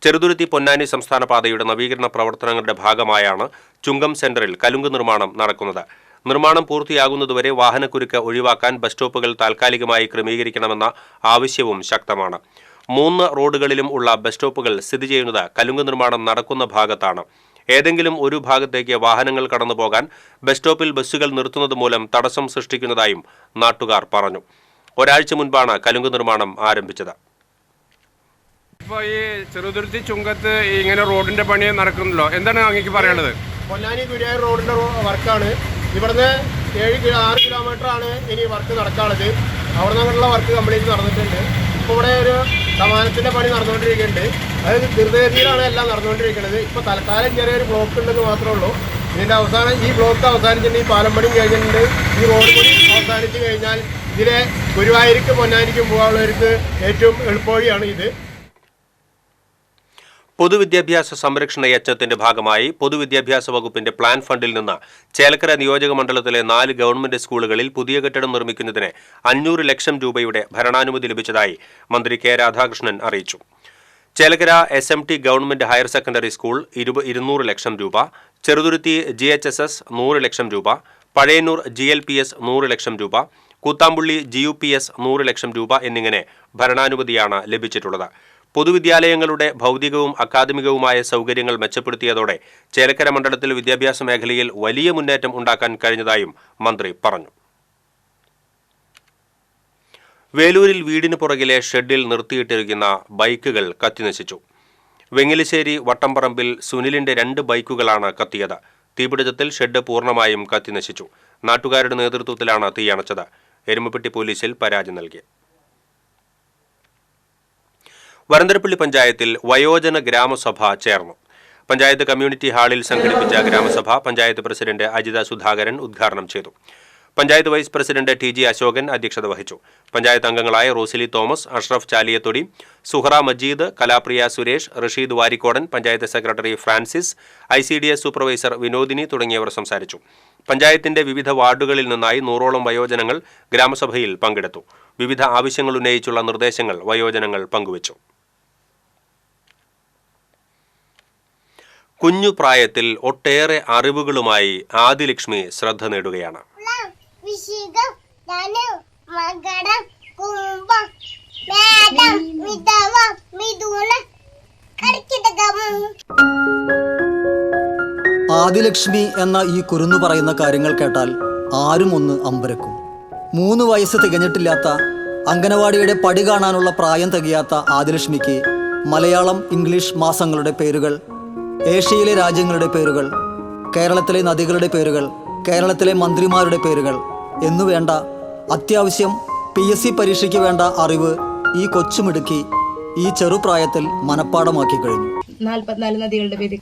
ചെറുതുരുത്തി പൊന്നാനി സംസ്ഥാന പാതയുടെ നവീകരണ പ്രവർത്തനങ്ങളുടെ ഭാഗമായാണ് ചുങ്കം സെന്ററിൽ കലുങ്ക് നിർമ്മാണം നടക്കുന്നത്. നിർമ്മാണം പൂർത്തിയാകുന്നതുവരെ വാഹനക്കുരുക്ക് ഒഴിവാക്കാൻ ബസ് സ്റ്റോപ്പുകൾ താൽക്കാലികമായി ക്രമീകരിക്കണമെന്ന ആവശ്യവും ശക്തമാണ്. 3 റോഡുകളിലും ഉള്ള ബസ് സ്റ്റോപ്പുകൾ സ്ഥിതി ചെയ്യുന്നത് കലുങ്ക് നിർമ്മാണം നടക്കുന്ന ഭാഗത്താണ്. ഏതെങ്കിലും ഒരു ഭാഗത്തേക്ക് വാഹനങ്ങൾ കടന്നുപോകാൻ ബസ് സ്റ്റോപ്പിൽ ബസ്സുകൾ നിർത്തുന്നത് മൂലം തടസ്സം സൃഷ്ടിക്കുന്നതായും നാട്ടുകാർ പറഞ്ഞു. ഒരാഴ്ച മുൻപാണ് കലുങ്ക് നിർമ്മാണം ആരംഭിച്ചത്. ഇപ്പോൾ ഈ ചെറുതുരുത്തി ചുങ്കത്ത് ഇങ്ങനെ റോഡിന്റെ പണി നടക്കുന്നല്ലോ, എന്താണ് അങ്ങേക്ക് പറയാനുള്ളത്? പൊന്നാനി ഗുരുവായൂർ റോഡിന്റെ വർക്കാണ്. ഇവിടുന്ന് 6 കിലോമീറ്ററാണ് ഇനി വർക്ക് നടക്കാനുള്ളത്. അവിടെ നിന്നുള്ള വർക്ക് കംപ്ലീറ്റ് നടന്നിട്ടുണ്ട്. ഇപ്പോൾ ഇവിടെ ഒരു സമാനത്തിൻ്റെ പണി നടന്നുകൊണ്ടിരിക്കുന്നുണ്ട്. അത് ധൃതഗതിയിലാണ് എല്ലാം നടന്നുകൊണ്ടിരിക്കുന്നത്. ഇപ്പോൾ തൽക്കാലം ചെറിയൊരു ബ്ലോക്ക് ഉണ്ടെന്ന് മാത്രമേ ഉള്ളൂ. ഇതിൻ്റെ അവസാനം ഈ ബ്ലോക്ക് അവസാനിച്ചിട്ടുണ്ട്. ഈ പാലം പണിയും കഴിഞ്ഞിട്ടുണ്ട്. ഈ റോഡ് പണി അവസാനിച്ച് കഴിഞ്ഞാൽ ഇതിലെ ഗുരുവായൂരിക്കും പൊന്നാനിക്കും പോകാനുള്ളവർക്ക് ഏറ്റവും എളുപ്പവഴിയാണ് ഇത്. പൊതുവിദ്യാഭ്യാസ സംരക്ഷണ യജ്ഞത്തിന്റെ ഭാഗമായി പൊതുവിദ്യാഭ്യാസ വകുപ്പിന്റെ പ്ലാൻ ഫണ്ടിൽ നിന്ന് ചേലക്കര നിയോജക മണ്ഡലത്തിലെ 4 ഗവൺമെന്റ് സ്കൂളുകളിൽ പുതിയ കെട്ടിടം നിർമ്മിക്കുന്നതിന് 500 ലക്ഷം രൂപയുടെ ഭരണാനുമതി ലഭിച്ചതായി മന്ത്രി K രാധാകൃഷ്ണൻ അറിയിച്ചു. Chelakkara SMT government higher secondary school 200 ലക്ഷം രൂപ, ചെറുതുരുത്തി GHSS 100 ലക്ഷം രൂപ, പഴയന്നൂർ GLPS 100 ലക്ഷം രൂപ, കൂത്താമ്പുള്ളി GUPS 100 ലക്ഷം രൂപ എന്നിങ്ങനെ ഭരണാനുമതിയാണ് ലഭിച്ചിട്ടുള്ളത്. പൊതുവിദ്യാലയങ്ങളുടെ ഭൗതികവും അക്കാദമികവുമായ സൗകര്യങ്ങൾ മെച്ചപ്പെടുത്തിയതോടെ ചേലക്കര മണ്ഡലത്തിൽ വിദ്യാഭ്യാസ മേഖലയിൽ വലിയ മുന്നേറ്റം ഉണ്ടാക്കാൻ കഴിഞ്ഞതായും മന്ത്രി പറഞ്ഞു. വേലൂരിൽ വീടിന് പുറകിലെ ഷെഡിൽ നിർത്തിയിട്ടിരിക്കുന്ന ബൈക്കുകൾ കത്തിനശിച്ചു. വെങ്ങിലിശ്ശേരി വട്ടംപറമ്പിൽ സുനിലിന്റെ 2 ബൈക്കുകളാണ് കത്തിയത്. തീപിടുത്തത്തിൽ ഷെഡ് പൂർണ്ണമായും കത്തിനശിച്ചു. നാട്ടുകാരുടെ നേതൃത്വത്തിലാണ് തീയണച്ചത്. എരുമപ്പെട്ടി പോലീസിൽ പരാതി നൽകി. വരന്തരപ്പള്ളി പഞ്ചായത്തിൽ വയോജന ഗ്രാമസഭ ചേർന്നു. പഞ്ചായത്ത് കമ്മ്യൂണിറ്റി ഹാളിൽ സംഘടിപ്പിച്ച ഗ്രാമസഭ പഞ്ചായത്ത് പ്രസിഡന്റ് അജിത സുധാകരൻ ഉദ്ഘാടനം ചെയ്തു. Panchayat vice president T G Ashokan അധ്യക്ഷത വഹിച്ചു. പഞ്ചായത്ത് അംഗങ്ങളായ Rosily Thomas, Ashraf Chaliyathodi, Suhara Majeed, Kalapriya Suresh, Rasheed Varikkodan, panchayat secretary Francis, ICDS supervisor Vinodini തുടങ്ങിയവർ സംസാരിച്ചു. പഞ്ചായത്തിന്റെ വിവിധ വാർഡുകളിൽ നിന്നായി 100ഓളം വയോജനങ്ങൾ ഗ്രാമസഭയിൽ പങ്കെടുത്തു. വിവിധ ആവശ്യങ്ങൾ ഉന്നയിച്ചുള്ള നിർദ്ദേശങ്ങൾ വയോജനങ്ങൾ പങ്കുവച്ചു. കുഞ്ഞു പ്രായത്തിൽ ഒട്ടേറെ അറിവുകളുമായി ആദിലക്ഷ്മി ശ്രദ്ധ നേടുകയാണ്. ആദിലക്ഷ്മി എന്ന ഈ കുരുന്നു പറയുന്ന കാര്യങ്ങൾ കേട്ടാൽ ആരും ഒന്ന് അമ്പരക്കും. 3 വയസ്സ് തികഞ്ഞിട്ടില്ലാത്ത, അംഗനവാടിയുടെ പടി കാണാനുള്ള പ്രായം തികയാത്ത ആദിലക്ഷ്മിക്ക് മലയാളം, ഇംഗ്ലീഷ് മാസങ്ങളുടെ പേരുകൾ, ഏഷ്യയിലെ രാജ്യങ്ങളുടെ പേരുകൾ, കേരളത്തിലെ നദികളുടെ പേരുകൾ, കേരളത്തിലെ മന്ത്രിമാരുടെ പേരുകൾ എന്നുവേണ്ട അത്യാവശ്യം PSC പരീക്ഷയ്ക്ക് വേണ്ട അറിവ് ഈ കൊച്ചുമിടുക്കി ഈ ചെറുപ്രായത്തിൽ മനഃപ്പാടമാക്കി കഴിഞ്ഞു. 44 നദികളുടെ പേര്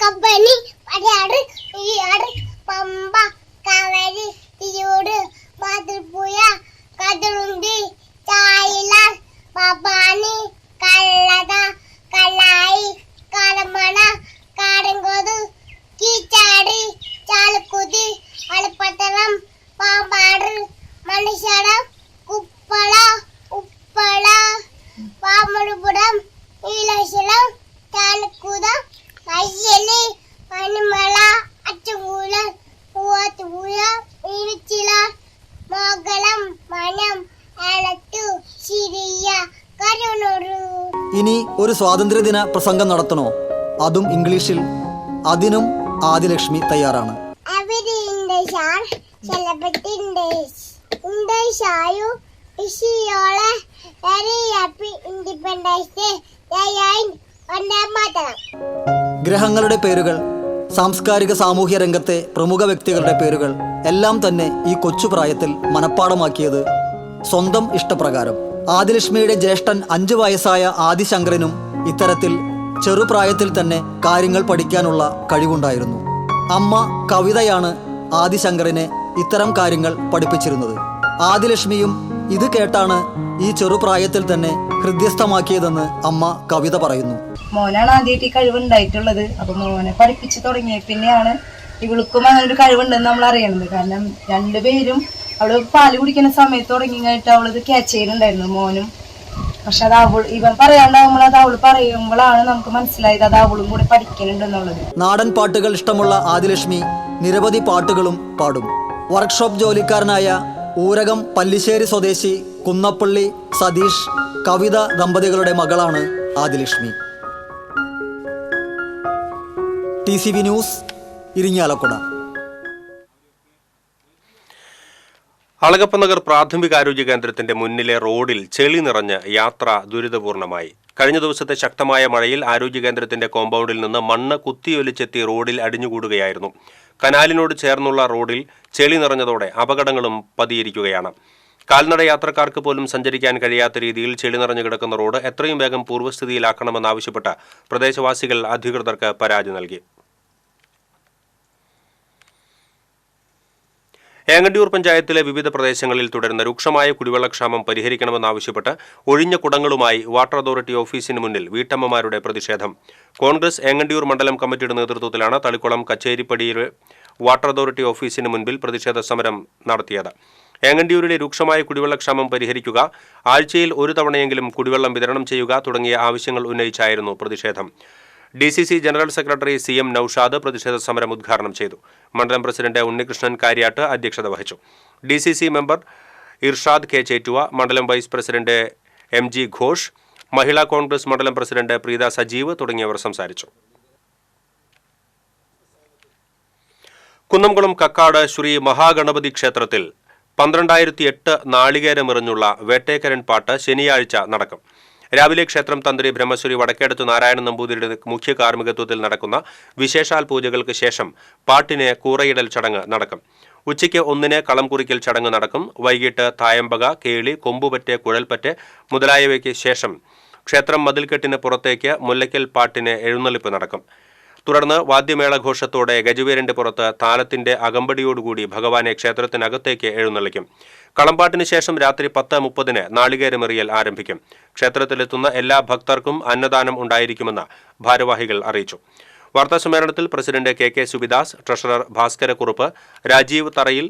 ഇനി ഒരു സ്വാതന്ത്ര്യദിന പ്രസംഗം നടത്തണോ? അതും ഇംഗ്ലീഷിൽ. അതിനും ആദിലക്ഷ്മി തയ്യാറാണ്. ഗ്രഹങ്ങളുടെ പേരുകൾ, സാംസ്കാരിക സാമൂഹ്യ രംഗത്തെ പ്രമുഖ വ്യക്തികളുടെ പേരുകൾ എല്ലാം തന്നെ ഈ കൊച്ചുപ്രായത്തിൽ മനഃപ്പാടമാക്കിയത് സ്വന്തം ഇഷ്ടപ്രകാരം. ആദിലക്ഷ്മിയുടെ ജ്യേഷ്ഠൻ 5 വയസ്സായ ആദിശങ്കരനും ഇത്തരത്തിൽ ചെറുപ്രായത്തിൽ തന്നെ കാര്യങ്ങൾ പഠിക്കാനുള്ള കഴിവുണ്ടായിരുന്നു. അമ്മ കവിതയാണ് ആദിശങ്കരനെ ഇത്തരം കാര്യങ്ങൾ പഠിപ്പിച്ചിരുന്നത്. ആദിലക്ഷ്മിയും ഇത് കേട്ടാണ് ഈ ചെറുപ്രായത്തിൽ തന്നെ ഹൃദ്യസ്ഥമാക്കിയതെന്ന് അമ്മ കവിത പറയുന്നു. മോനാണ് ആദ്യമായിട്ട് ഈ കഴിവുണ്ടായിട്ടുള്ളത്. അപ്പൊ മോനെ പഠിപ്പിച്ചു തുടങ്ങിയ പിന്നെയാണ് ഇവൾക്കും അങ്ങനെ ഒരു കഴിവുണ്ടെന്ന് നമ്മൾ അറിയണത്. കാരണം 2 പേരും അവള് പാല് കുടിക്കുന്ന സമയത്ത് തുടങ്ങി കഴിഞ്ഞിട്ട് അവളത് ക്യാച്ച് ചെയ്യുന്നുണ്ടായിരുന്നു, മോനും. പക്ഷെ അത് ഇവൻ പറയാണ്ടാവുമ്പോൾ അത് അവള് പറയുമ്പോഴാണ് നമുക്ക് മനസ്സിലായത് അത് അവളും കൂടെ പഠിക്കുന്നുണ്ടെന്നുള്ളത്. നാടൻ പാട്ടുകൾ ഇഷ്ടമുള്ള ആദിലക്ഷ്മി നിരവധി പാട്ടുകളും പാടും. വർക്ക്ഷോപ്പ് ജോലിക്കാരനായ ഊരകം പല്ലിശ്ശേരി സ്വദേശി കുന്നപ്പള്ളി സതീഷ് കവിത ദമ്പതികളുടെ മകളാണ് ആദിലക്ഷ്മി. TCV news, Irinjalakuda. അളഗപ്പനഗർ പ്രാഥമികാരോഗ്യ കേന്ദ്രത്തിന്റെ മുന്നിലെ റോഡിൽ ചെളി നിറഞ്ഞ് യാത്ര ദുരിതപൂർണമായി. കഴിഞ്ഞ ദിവസത്തെ ശക്തമായ മഴയിൽ ആരോഗ്യ കേന്ദ്രത്തിന്റെ കോമ്പൗണ്ടിൽ നിന്ന് മണ്ണ് കുത്തിയൊലിച്ചെത്തി റോഡിൽ അടിഞ്ഞുകൂടുകയായിരുന്നു. കനാലിനോട് ചേർന്നുള്ള റോഡിൽ ചെളി നിറഞ്ഞതോടെ അപകടങ്ങളും പതിയിരിക്കുകയാണ്. കാൽനട യാത്രക്കാർക്ക് പോലും സഞ്ചരിക്കാൻ കഴിയാത്ത രീതിയിൽ ചെളി നിറഞ്ഞു കിടക്കുന്ന റോഡ് എത്രയും വേഗം പൂർവ്വസ്ഥിതിയിലാക്കണമെന്നാവശ്യപ്പെട്ട് പ്രദേശവാസികൾ അധികൃതർക്ക് പരാതി നൽകി. ഏങ്ങണ്ടിയൂർ പഞ്ചായത്തിലെ വിവിധ പ്രദേശങ്ങളിൽ തുടരുന്ന രൂക്ഷമായ കുടിവെള്ളക്ഷാമം പരിഹരിക്കണമെന്നാവശ്യപ്പെട്ട് ഒഴിഞ്ഞ കുടങ്ങളുമായി വാട്ടർ അതോറിറ്റി ഓഫീസിന് മുന്നിൽ വീട്ടമ്മമാരുടെ പ്രതിഷേധം. കോൺഗ്രസ് ഏങ്ങണ്ടിയൂർ മണ്ഡലം കമ്മിറ്റിയുടെ നേതൃത്വത്തിലാണ് തളിക്കുളം കച്ചേരിപ്പടിയിലെ വാട്ടർ അതോറിറ്റി ഓഫീസിന് മുൻപിൽ പ്രതിഷേധ സമരം നടത്തിയത്. ഏങ്ങണ്ടിയൂരിലെ രൂക്ഷമായ കുടിവെള്ളക്ഷാമം പരിഹരിക്കുക, ആഴ്ചയിൽ 1 തവണയെങ്കിലും കുടിവെള്ളം വിതരണം ചെയ്യുക തുടങ്ങിയ ആവശ്യങ്ങൾ ഉന്നയിച്ചായിരുന്നു പ്രതിഷേധം. DCC general secretary CM Noushad പ്രതിഷേധ സമരം ഉദ്ഘാടനം ചെയ്തു. മണ്ഡലം പ്രസിഡന്റ് ഉണ്ണികൃഷ്ണൻ കാര്യാട്ട് അധ്യക്ഷത വഹിച്ചു. DCC member Irshad K. Chettuva, മണ്ഡലം വൈസ് പ്രസിഡന്റ് MG ഘോഷ്, മഹിളാ കോൺഗ്രസ് മണ്ഡലം പ്രസിഡന്റ് പ്രീത സജീവ് തുടങ്ങിയവർ സംസാരിച്ചു. കുന്നംകുളം കക്കാട് ശ്രീ മഹാഗണപതി ക്ഷേത്രത്തിൽ 12008 നാളികേരമെറിഞ്ഞുള്ള വേട്ടേക്കരൻ പാട്ട് ശനിയാഴ്ച നടക്കും. രാവിലെ ക്ഷേത്രം തന്ത്രി ബ്രഹ്മശ്രീ വടക്കേടത്ത് നാരായണൻ നമ്പൂതിരിയുടെ മുഖ്യ കാർമ്മികത്വത്തിൽ നടക്കുന്ന വിശേഷാൽ പൂജകൾക്ക് ശേഷം പാട്ടിന് കൂറയിടൽ ചടങ്ങ് നടക്കും. ഉച്ചയ്ക്ക് 1 കളം കുറിക്കൽ ചടങ്ങ് നടക്കും. വൈകിട്ട് തായമ്പക, കേളി, കൊമ്പുപറ്റ്, കുഴൽപ്പറ്റ് മുതലായവയ്ക്ക് ശേഷം ക്ഷേത്രം മതിൽക്കെട്ടിന് പുറത്തേക്ക് മുല്ലയ്ക്കൽ പാട്ടിന് എഴുന്നള്ളിപ്പ് നടക്കും. തുടർന്ന് വാദ്യമേളഘോഷത്തോടെ ഗജവീരന്റെ പുറത്ത് താലത്തിന്റെ അകമ്പടിയോടുകൂടി ഭഗവാനെ ക്ഷേത്രത്തിനകത്തേക്ക് എഴുന്നള്ളിക്കും. കളമ്പാട്ടിന് ശേഷം രാത്രി 10:30 നാളികേരമെറിയൽ ആരംഭിക്കും. ക്ഷേത്രത്തിലെത്തുന്ന എല്ലാ ഭക്തർക്കും അന്നദാനം ഉണ്ടായിരിക്കുമെന്ന് ഭാരവാഹികൾ അറിയിച്ചു. വാർത്താസമ്മേളനത്തിൽ president K Subidas, treasurer Bhaskarakurup, Rajeev Tharayil,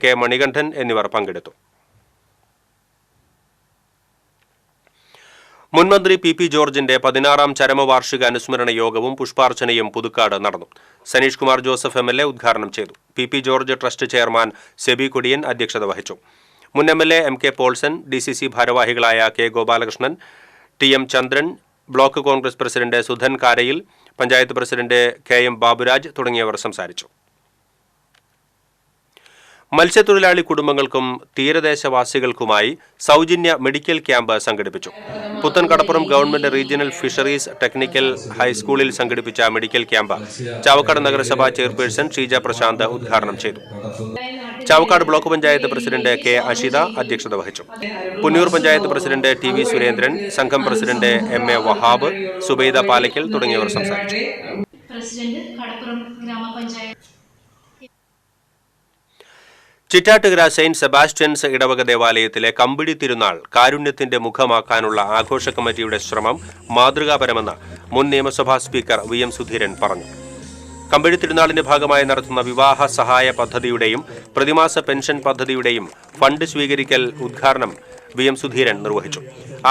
K Manikandan എന്നിവർ പങ്കെടുത്തു. മുൻമന്ത്രി പി ജോർജിന്റെ 16ാം ചരമവാർഷിക അനുസ്മരണ യോഗവും പുഷ്പാർച്ചനയും പുതുക്കാട് നടന്നു. സനീഷ് കുമാർ ജോസഫ് MLA ഉദ്ഘാടനം ചെയ്തു. P George trust chairman Sebi Kudiyan അധ്യക്ഷത വഹിച്ചു. മുൻ MLA MK പോൾസൺ, DCC ഭാരവാഹികളായ K Gopalakrishnan, TM Chandran, block Congress president Sudhan Karayil, panchayat president KM Baburaj തുടങ്ങിയവർ സംസാരിച്ചു. മത്സ്യത്തൊഴിലാളി കുടുംബങ്ങൾക്കും തീരദേശവാസികൾക്കുമായി സൗജന്യ മെഡിക്കൽ ക്യാമ്പ് സംഘടിപ്പിച്ചു. Puthenkadappuram government regional fisheries technical ഹൈസ്കൂളിൽ സംഘടിപ്പിച്ച മെഡിക്കൽ ക്യാമ്പ് ചാവക്കാട് നഗരസഭാ ചെയർപേഴ്സൺ ഷീജ പ്രശാന്ത് ഉദ്ഘാടനം ചെയ്തു. Chavakkad block panchayat president K Ashitha അധ്യക്ഷത വഹിച്ചു. പുന്നൂർ പഞ്ചായത്ത് പ്രസിഡന്റ് TV സുരേന്ദ്രൻ, സംഘം പ്രസിഡന്റ് MA വഹാബ്, സുബൈദ പാലക്കൽ തുടങ്ങിയവർ സംസാരിച്ചു. ചിറ്റാറ്റുകര സെയിന്റ് സെബാസ്റ്റ്യൻസ് ഇടവക ദേവാലയത്തിലെ കമ്പിടി തിരുനാൾ കാരുണ്യത്തിന്റെ മുഖമാക്കാനുള്ള ആഘോഷ കമ്മിറ്റിയുടെ ശ്രമം മാതൃകാപരമെന്ന് മുൻ നിയമസഭാ സ്പീക്കർ VM സുധീരൻ പറഞ്ഞു. കമ്പിടി തിരുനാളിന്റെ ഭാഗമായി നടത്തുന്ന വിവാഹ സഹായ പദ്ധതിയുടെയും പ്രതിമാസ പെൻഷൻ പദ്ധതിയുടെയും ഫണ്ട് സ്വീകരിക്കൽ ഉദ്ഘാടനം VM സുധീരൻ നിർവഹിച്ചു.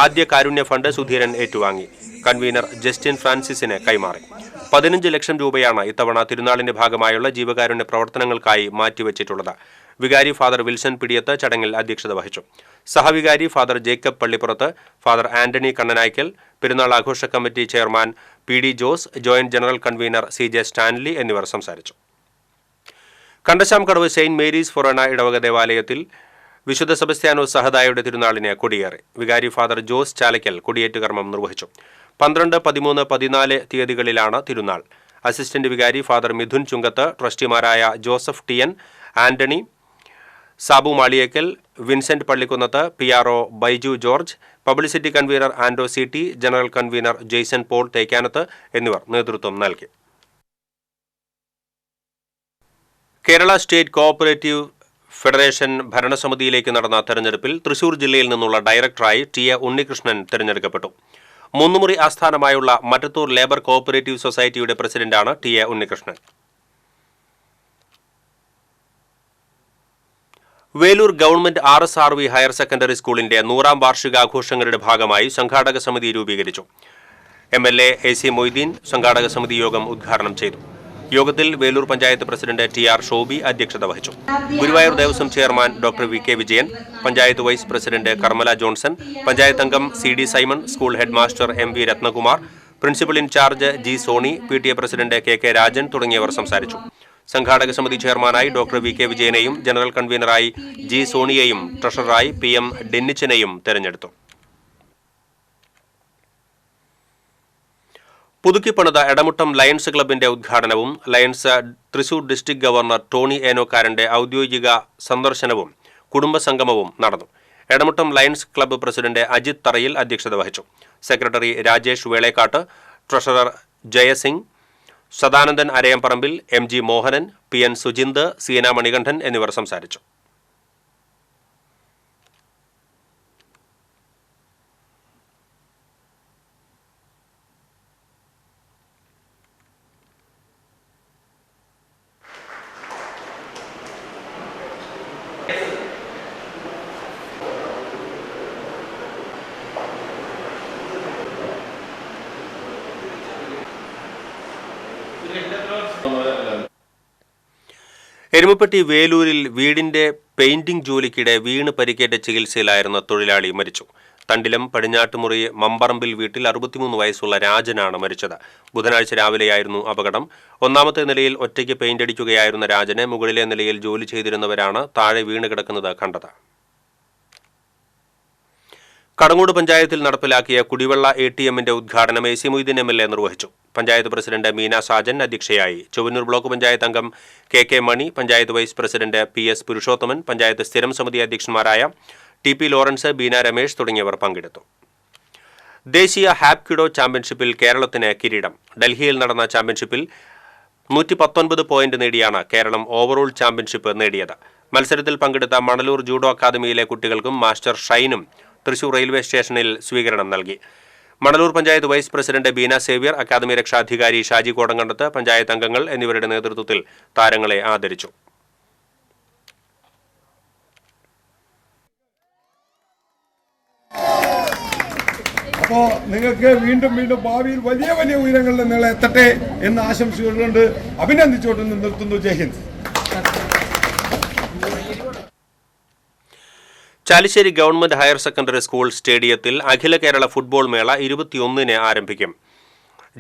ആദ്യ കാരുണ്യ ഫണ്ട് സുധീരൻ ഏറ്റുവാങ്ങി. കൺവീനർ ജസ്റ്റിൻ ഫ്രാൻസിസിന് കൈമാറി. 15 ലക്ഷം രൂപയാണ് ഇത്തവണ തിരുനാളിന്റെ ഭാഗമായുള്ള ജീവകാരുണ്യ പ്രവർത്തനങ്ങൾക്കായി മാറ്റിവെച്ചിട്ടുള്ളത്. വികാരി ഫാദർ വിൽസൺ പിടിയത്ത് ചടങ്ങിൽ അധ്യക്ഷത വഹിച്ചു. സഹവികാരി ഫാദർ ജേക്കബ് പള്ളിപ്പുറത്ത്, ഫാദർ ആന്റണി കണ്ണനായ്ക്കൽ, പെരുന്നാൾ ആഘോഷ committee chairman PD Jose, joint general convener CJ Stanley എന്നിവർ സംസാരിച്ചു. കണ്ടശാംകടവ് സെയിന്റ് മേരീസ് ഫൊറോന ഇടവക ദേവാലയത്തിൽ വിശുദ്ധ സെബസ്ത്യാനോസ് സഹദായുടെ തിരുനാളിന് കൊടിയേറി. വികാരി ഫാദർ ജോസ് ചാലക്കൽ കൊടിയേറ്റ് കർമ്മം നിർവഹിച്ചു. 12, 13, 14 തീയതികളിലാണ് തിരുനാൾ. അസിസ്റ്റന്റ് വികാരി ഫാദർ മിഥുൻ ചുങ്കത്ത്, ട്രസ്റ്റിമാരായ Joseph TN, Antony, Sabu Maliyekkal, Vincent Pallikkunnath, PRO Baiju George, publicity convener Ando CT, general convener Jaison Paul Thekkanath എന്നിവർ നേതൃത്വം നൽകി. കേരള സ്റ്റേറ്റ് കോഓപ്പറേറ്റീവ് ഫെഡറേഷൻ ഭരണസമിതിയിലേക്ക് നടന്ന തെരഞ്ഞെടുപ്പിൽ തൃശൂർ ജില്ലയിൽ നിന്നുള്ള ഡയറക്ടറായി TA ഉണ്ണികൃഷ്ണൻ തെരഞ്ഞെടുക്കപ്പെട്ടു. മൂന്നുമുറി ആസ്ഥാനമായുള്ള മറ്റത്തൂർ ലേബർ കോഓപ്പറേറ്റീവ് സൊസൈറ്റിയുടെ പ്രസിഡന്റാണ് TA Unnikrishnan. Velur government RSRV higher secondary സ്കൂളിന്റെ 100ാം വാർഷികാഘോഷങ്ങളുടെ ഭാഗമായി സംഘാടക സമിതി രൂപീകരിച്ചു. MLA AC മൊയ്തീൻ സംഘാടക സമിതി യോഗം ഉദ്ഘാടനം ചെയ്തു. യോഗത്തിൽ വേലൂർ പഞ്ചായത്ത് പ്രസിഡന്റ് TR ഷോബി അധ്യക്ഷത വഹിച്ചു. Guruvayur Devaswom chairman doctor VK Vijayan, panchayat vice president Karmala Johnson, panchayat അംഗം CD Simon, school head master MV Ratnakumar, principal in charge G Soni, PTA president KK Rajan തുടങ്ങിയവർ സംസാരിച്ചു. സംഘാടക സമിതി ചെയർമാനായി ഡോക്ടർ VK വിജയനെയും ജനറൽ കൺവീനറായി G സോണിയെയും ട്രഷററായി PM ഡെന്നിച്ചനെയും തെരഞ്ഞെടുത്തു. പുതുക്കിപ്പണിത എടമുട്ടം ലയൺസ് ക്ലബിന്റെ ഉദ്ഘാടനവും ലയൺസ് തൃശൂർ ഡിസ്ട്രിക്ട് ഗവർണർ ടോണി ഏനോക്കാരന്റെ ഔദ്യോഗിക സന്ദർശനവും കുടുംബസംഗമവും നടന്നു. Edamuttam lions club president Ajith Tharayil അധ്യക്ഷത വഹിച്ചു. Secretary Rajesh Velekkatt, treasurer Jayasingh, Sadanandan Arayamparambil, MG Mohanan, PN Sujinth, Seena Manikandan എന്നിവർ സംസാരിച്ചു. എരുമപ്പെട്ടി വേലൂരിൽ വീടിന്റെ പെയിന്റിംഗ് ജോലിക്കിടെ വീണ് പരിക്കേറ്റ ചികിത്സയിലായിരുന്ന തൊഴിലാളി മരിച്ചു. തണ്ടിലം പടിഞ്ഞാട്ടുമുറി മമ്പറമ്പിൽ വീട്ടിൽ 63 വയസ്സുള്ള രാജനാണ് മരിച്ചത്. ബുധനാഴ്ച രാവിലെയായിരുന്നു അപകടം. 1ാമത്തെ നിലയിൽ ഒറ്റയ്ക്ക് പെയിന്റ് അടിക്കുകയായിരുന്ന രാജനെ മുകളിലെ നിലയിൽ ജോലി ചെയ്തിരുന്നവരാണ് താഴെ വീണ് കിടക്കുന്നത് കണ്ടത്. കടങ്ങോട് പഞ്ചായത്തിൽ നടപ്പിലാക്കിയ കുടിവെള്ള ATMന്റെ ഉദ്ഘാടനം AC മൊയ്തീൻ MLA നിർവഹിച്ചു. പഞ്ചായത്ത് പ്രസിഡന്റ് മീന സാജൻ അധ്യക്ഷയായി. ചൊവ്വന്നൂർ ബ്ലോക്ക് പഞ്ചായത്ത് അംഗം KK Mani, panchayat vice president PS Purushothaman, panchayat സ്ഥിരം സമിതി അധ്യക്ഷന്മാരായ TP ലോറൻസ്, ബീന രമേശ് തുടങ്ങിയവർ പങ്കെടുത്തു. ദേശീയ ഹാപ്കിഡോ ചാമ്പ്യൻഷിപ്പിൽ കേരളത്തിന് കിരീടം. ഡൽഹിയിൽ നടന്ന ചാമ്പ്യൻഷിപ്പിൽ 119 പോയിന്റ് നേടിയാണ് കേരളം ഓവറോൾ ചാമ്പ്യൻഷിപ്പ് നേടിയത്. മത്സരത്തിൽ പങ്കെടുത്ത മണലൂർ ജൂഡോ അക്കാദമിയിലെ കുട്ടികൾക്കും മാസ്റ്റർ ഷൈനും തൃശൂർ റെയിൽവേ സ്റ്റേഷനിൽ സ്വീകരണം നൽകി. Manalur panchayat vice president Beena Xavier, academy രക്ഷാധികാരി ഷാജി കോടങ്കണ്ടത്ത്, പഞ്ചായത്ത് അംഗങ്ങൾ എന്നിവരുടെ നേതൃത്വത്തിൽ താരങ്ങളെ ആദരിച്ചു. അപ്പോൾ നിങ്ങൾക്ക് വീണ്ടും ഭാവിയിൽ വലിയ വലിയ ഉയരങ്ങളിൽ നിങ്ങൾ എത്തട്ടെ എന്ന് ആശംസിച്ചുകൊണ്ട് അഭിനന്ദിച്ചുകൊണ്ട് നിർത്തുന്നു. Jai Hind. Chalissery government higher secondary school സ്റ്റേഡിയത്തിൽ അഖില കേരള ഫുട്ബോൾ മേള 21-ന് ആരംഭിക്കും.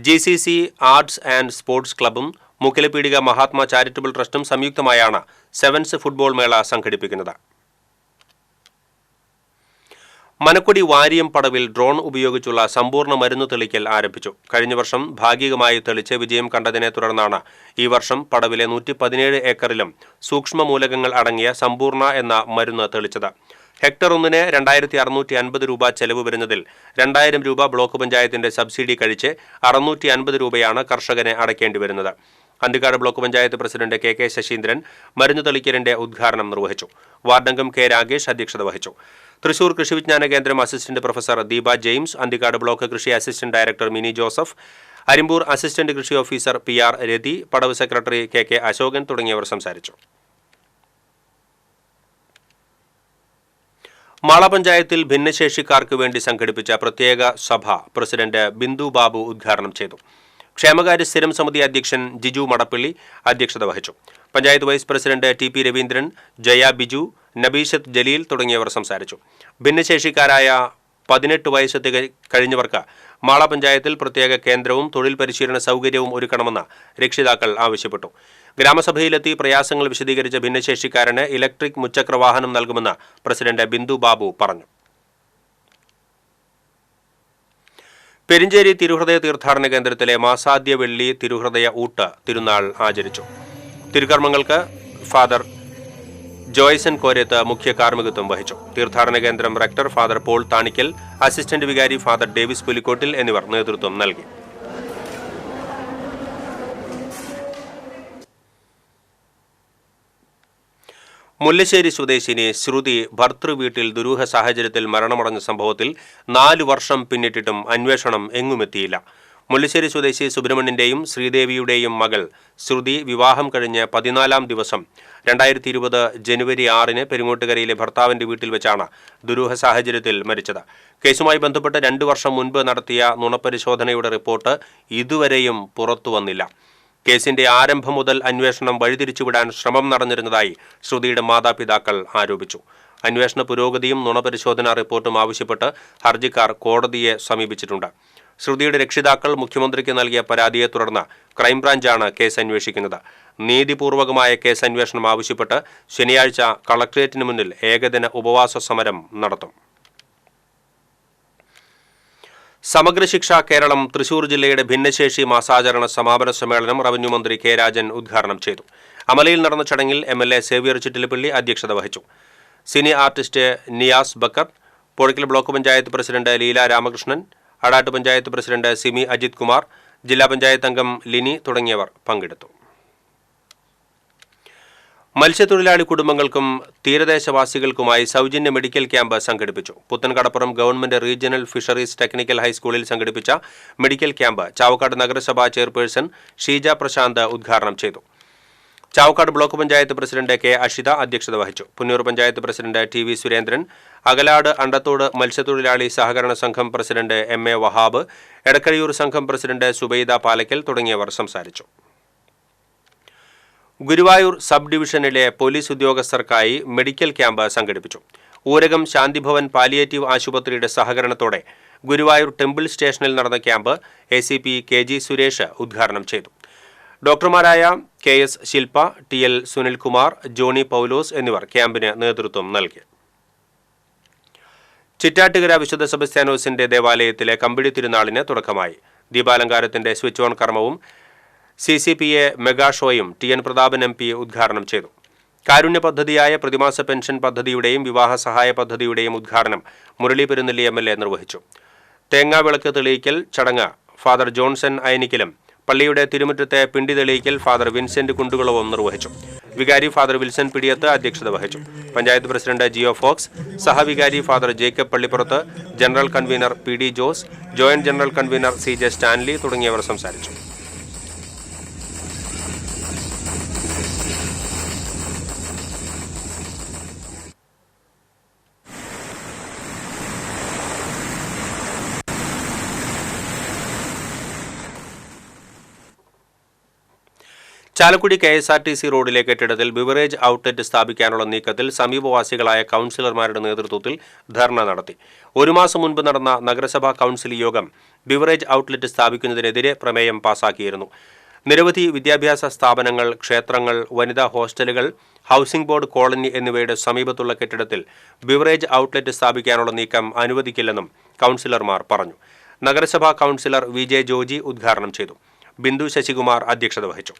GCC ആർട്സ് ആൻഡ് സ്പോർട്സ് ക്ലബും മുക്കിലപീടിക മഹാത്മാ ചാരിറ്റബിൾ ട്രസ്റ്റും സംയുക്തമായാണ് സെവൻസ് ഫുട്ബോൾ മേള സംഘടിപ്പിക്കുന്നത്. മനക്കൊടി വാരിയം പടവിൽ ഡ്രോൺ ഉപയോഗിച്ചുള്ള സമ്പൂർണ്ണ മരുന്ന് തെളിക്കൽ ആരംഭിച്ചു. കഴിഞ്ഞ വർഷം ഭാഗികമായി തെളിച്ച് വിജയം കണ്ടതിനെ തുടർന്നാണ് ഈ വർഷം പടവിലെ 117 ഏക്കറിലും സൂക്ഷ്മ മൂലകങ്ങൾ അടങ്ങിയ സമ്പൂർണ്ണ എന്ന മരുന്ന് തെളിച്ചത്. ഹെക്ടർ 1-ന് 2650 രൂപ ചെലവ് വരുന്നതിൽ 2000 രൂപ ബ്ലോക്ക് പഞ്ചായത്തിന്റെ സബ്സിഡി കഴിച്ച് 650 രൂപയാണ് കർഷകന് അടയ്ക്കേണ്ടി വരുന്നത്. Anthikad block panchayat president KK Saseendran മരുന്ന് തെളിക്കലിന്റെ ഉദ്ഘാടനം നിർവഹിച്ചു. വാർഡംഗം K രാഗേഷ് അധ്യക്ഷത വഹിച്ചു. Thrissur Krishi Vigyan Kendra assistant professor Deepa James, Anthikad block കൃഷി assistant director Mini Joseph, Arimpur assistant കൃഷി ഓഫീസർ PR രതി, പടവ് സെക്രട്ടറി KK അശോകൻ തുടങ്ങിയവർ സംസാരിച്ചു. മാള പഞ്ചായത്തിൽ ഭിന്നശേഷിക്കാർക്ക് വേണ്ടി സംഘടിപ്പിച്ച പ്രത്യേക സഭ പ്രസിഡന്റ് ബിന്ദു ബാബു ഉദ്ഘാടനം ചെയ്തു. ക്ഷേമകാര്യ സ്ഥിരം സമിതി അധ്യക്ഷൻ ജിജു മടപ്പള്ളി അധ്യക്ഷത വഹിച്ചു. Panchayat vice president TP Raveendran, Jaya Biju, Nabeeshath Jaleel തുടങ്ങിയവർ സംസാരിച്ചു. ഭിന്നശേഷിക്കാരായ 18 വയസ്സ് കഴിഞ്ഞവർക്ക് മാള പഞ്ചായത്തിൽ പ്രത്യേക കേന്ദ്രവും തൊഴിൽ പരിശീലന സൗകര്യവും ഒരുക്കണമെന്ന് രക്ഷിതാക്കൾ ആവശ്യപ്പെട്ടു. ഗ്രാമസഭയിലെത്തി പ്രയാസങ്ങൾ വിശദീകരിച്ച ഭിന്നശേഷിക്കാരന് ഇലക്ട്രിക് മുച്ചക്ര വാഹനം നൽകുമെന്ന് പ്രസിഡന്റ് ബിന്ദു ബാബു പറഞ്ഞു. പെരിഞ്ചേരി തിരുഹൃദയ തീർത്ഥാടന കേന്ദ്രത്തിലെ മാസാദ്യ വെള്ളി തിരുഹൃദയ ഊട്ട് തിരുനാൾ ആചരിച്ചു. തിരുകർമ്മങ്ങൾക്ക് ഫാദർ ജോയ്സൺ കോരേത്ത് മുഖ്യ കാർമ്മികത്വം വഹിച്ചു. തീർത്ഥാടന കേന്ദ്രം rector father Paul Thanikkal, assistant വികാരി ഫാദർ ഡേവിസ് പുലിക്കോട്ടിൽ എന്നിവർ നേതൃത്വം നൽകി. മുല്ലശ്ശേരി സ്വദേശിനി ശ്രുതി ഭർതൃവീട്ടിൽ ദുരൂഹ സാഹചര്യത്തിൽ മരണമടഞ്ഞ സംഭവത്തിൽ 4 വർഷം പിന്നിട്ടിട്ടും അന്വേഷണം എങ്ങുമെത്തിയില്ല. മുല്ലശ്ശേരി സ്വദേശി സുബ്രഹ്മണ്യന്റെയും ശ്രീദേവിയുടെയും മകൾ ശ്രുതി വിവാഹം കഴിഞ്ഞ് 14-ാം ദിവസം 2020 ജനുവരി 6-ന് പെരിങ്ങോട്ടുകരയിലെ ഭർത്താവിന്റെ വീട്ടിൽ വെച്ചാണ് ദുരൂഹ സാഹചര്യത്തിൽ മരിച്ചത്. കേസുമായി ബന്ധപ്പെട്ട് 2 വർഷം മുൻപ് നടത്തിയ നുണപരിശോധനയുടെ റിപ്പോർട്ട് ഇതുവരെയും പുറത്തുവന്നില്ല. കേസിന്റെ ആരംഭം മുതൽ അന്വേഷണം വഴിതിരിച്ചുവിടാൻ ശ്രമം നടന്നിരുന്നതായി ശ്രുതിയുടെ മാതാപിതാക്കൾ ആരോപിച്ചു. അന്വേഷണ പുരോഗതിയും നുണപരിശോധനാ റിപ്പോർട്ടും ആവശ്യപ്പെട്ട് ഹർജിക്കാർ കോടതിയെ സമീപിച്ചിട്ടുണ്ട്. ശ്രുതിയുടെ രക്ഷിതാക്കൾ മുഖ്യമന്ത്രിക്ക് നൽകിയ പരാതിയെ തുടർന്ന് ക്രൈംബ്രാഞ്ചാണ് കേസ് അന്വേഷിക്കുന്നത്. നീതിപൂർവകമായ കേസ് അന്വേഷണം ആവശ്യപ്പെട്ട് ശനിയാഴ്ച കളക്ടറേറ്റിന് മുന്നിൽ ഏകദിന ഉപവാസ സമരം നടത്തും. സമഗ്ര ശിക്ഷ കേരളം തൃശൂർ ജില്ലയുടെ ഭിന്നശേഷി മാസാചരണ സമാപന സമ്മേളനം റവന്യൂ മന്ത്രി K രാജൻ ഉദ്ഘാടനം ചെയ്തു. അമലയിൽ നടന്ന ചടങ്ങിൽ MLA സേവ്യർ ചിറ്റിലപ്പള്ളി അധ്യക്ഷത വഹിച്ചു. Cine artist Niyas Bakkar, Pozhikkal block panchayat president Leela Ramakrishnan, Adat panchayat president Simi Ajith Kumar, ജില്ലാ പഞ്ചായത്ത് അംഗം ലിനി തുടങ്ങിയവർ പങ്കെടുത്തു. മത്സ്യത്തൊഴിലാളി കുടുംബങ്ങൾക്കും തീരദേശവാസികൾക്കുമായി സൗജന്യ മെഡിക്കൽ ക്യാമ്പ് സംഘടിപ്പിച്ചു. Puthenkadappuram government regional fisheries technical ഹൈസ്കൂളിൽ സംഘടിപ്പിച്ച മെഡിക്കൽ ക്യാമ്പ് ചാവക്കാട് നഗരസഭാ ചെയർപേഴ്സൺ ഷീജ പ്രശാന്ത് ഉദ്ഘാടനം ചെയ്തു. Chavakkad block panchayat president K Ashitha അധ്യക്ഷത വഹിച്ചു. പുന്നൂർ പഞ്ചായത്ത് പ്രസിഡന്റ് TV സുരേന്ദ്രൻ, അകലാട് അണ്ടത്തോട് മത്സ്യത്തൊഴിലാളി സഹകരണ സംഘം പ്രസിഡന്റ് MA വഹാബ്, എടക്കഴിയൂർ സംഘം പ്രസിഡന്റ് സുബൈദ പാലക്കൽ തുടങ്ങിയവർ സംസാരിച്ചു. ഗുരുവായൂർ സബ് ഡിവിഷനിലെ പോലീസ് ഉദ്യോഗസ്ഥർക്കായി മെഡിക്കൽ ക്യാമ്പ് സംഘടിപ്പിച്ചു. ഊരകം ശാന്തിഭവൻ പാലിയേറ്റീവ് ആശുപത്രിയുടെ സഹകരണത്തോടെ ഗുരുവായൂർ ടെമ്പിൾ സ്റ്റേഷനിൽ നടന്ന ക്യാമ്പ് ACP KG സുരേഷ് ഉദ്ഘാടനം ചെയ്തു. ഡോക്ടർമാരായ KS ശില്പ, TL സുനിൽകുമാർ, ജോണി പൗലോസ് എന്നിവർ ക്യാമ്പിന് നേതൃത്വം നൽകി. ചിറ്റാറ്റുകര വിശുദ്ധ സെബസ്ത്യാനോസിന്റെ ദേവാലയത്തിലെ കമ്പിടി തിരുനാളിന് തുടക്കമായി. ദീപാലങ്കാരത്തിന്റെ സ്വിച്ച് ഓൺ കർമ്മവും CCPA മെഗാ ഷോയും TN പ്രതാപൻ MP ഉദ്ഘാടനം ചെയ്തു. കാരുണ്യ പദ്ധതിയായ പ്രതിമാസ പെൻഷൻ പദ്ധതിയുടെയും വിവാഹ സഹായ പദ്ധതിയുടെയും ഉദ്ഘാടനം മുരളി പെരുന്നെല്ലി MLA നിർവഹിച്ചു. തേങ്ങാവിളക്ക് തെളിയിക്കൽ ചടങ്ങ് ഫാദർ ജോൺസൺ അയനിക്കലും പള്ളിയുടെ തിരുമുറ്റത്തെ പിണ്ടി തെളിയിക്കൽ ഫാദർ വിൻസെന്റ് കുണ്ടുകുളവും നിർവഹിച്ചു. വികാരി ഫാദർ വിൽസൺ പിടിയത്ത് അധ്യക്ഷത വഹിച്ചു. പഞ്ചായത്ത് പ്രസിഡന്റ് ജിയോ ഫോക്സ്, സഹവികാരി father Jacob Pallippurath, general convener PD Jose, joint general convener CJ Stanley തുടങ്ങിയവർ സംസാരിച്ചു. ചാലക്കുടി KSRTC റോഡിലെ കെട്ടിടത്തിൽ ബിവറേജ് ഔട്ട്ലെറ്റ് സ്ഥാപിക്കാനുള്ള നീക്കത്തിൽ സമീപവാസികളായ കൗൺസിലർമാരുടെ നേതൃത്വത്തിൽ ധർണ നടത്തി. 1 മാസം മുൻപ് നടന്ന നഗരസഭാ കൗൺസിൽ യോഗം ബിവറേജ് ഔട്ട്ലെറ്റ് സ്ഥാപിക്കുന്നതിനെതിരെ പ്രമേയം പാസാക്കിയിരുന്നു. നിരവധി വിദ്യാഭ്യാസ സ്ഥാപനങ്ങൾ, ക്ഷേത്രങ്ങൾ, വനിതാ ഹോസ്റ്റലുകൾ, ഹൗസിംഗ് ബോർഡ് കോളനി എന്നിവയുടെ സമീപത്തുള്ള കെട്ടിടത്തിൽ ബിവറേജ് ഔട്ട്ലെറ്റ് സ്ഥാപിക്കാനുള്ള നീക്കം അനുവദിക്കില്ലെന്നും കൗൺസിലർമാർ പറഞ്ഞു. നഗരസഭാ കൗൺസിലർ VJ ജോജി ഉദ്ഘാടനം ചെയ്തു. ബിന്ദു ശശികുമാർ അധ്യക്ഷത വഹിച്ചു.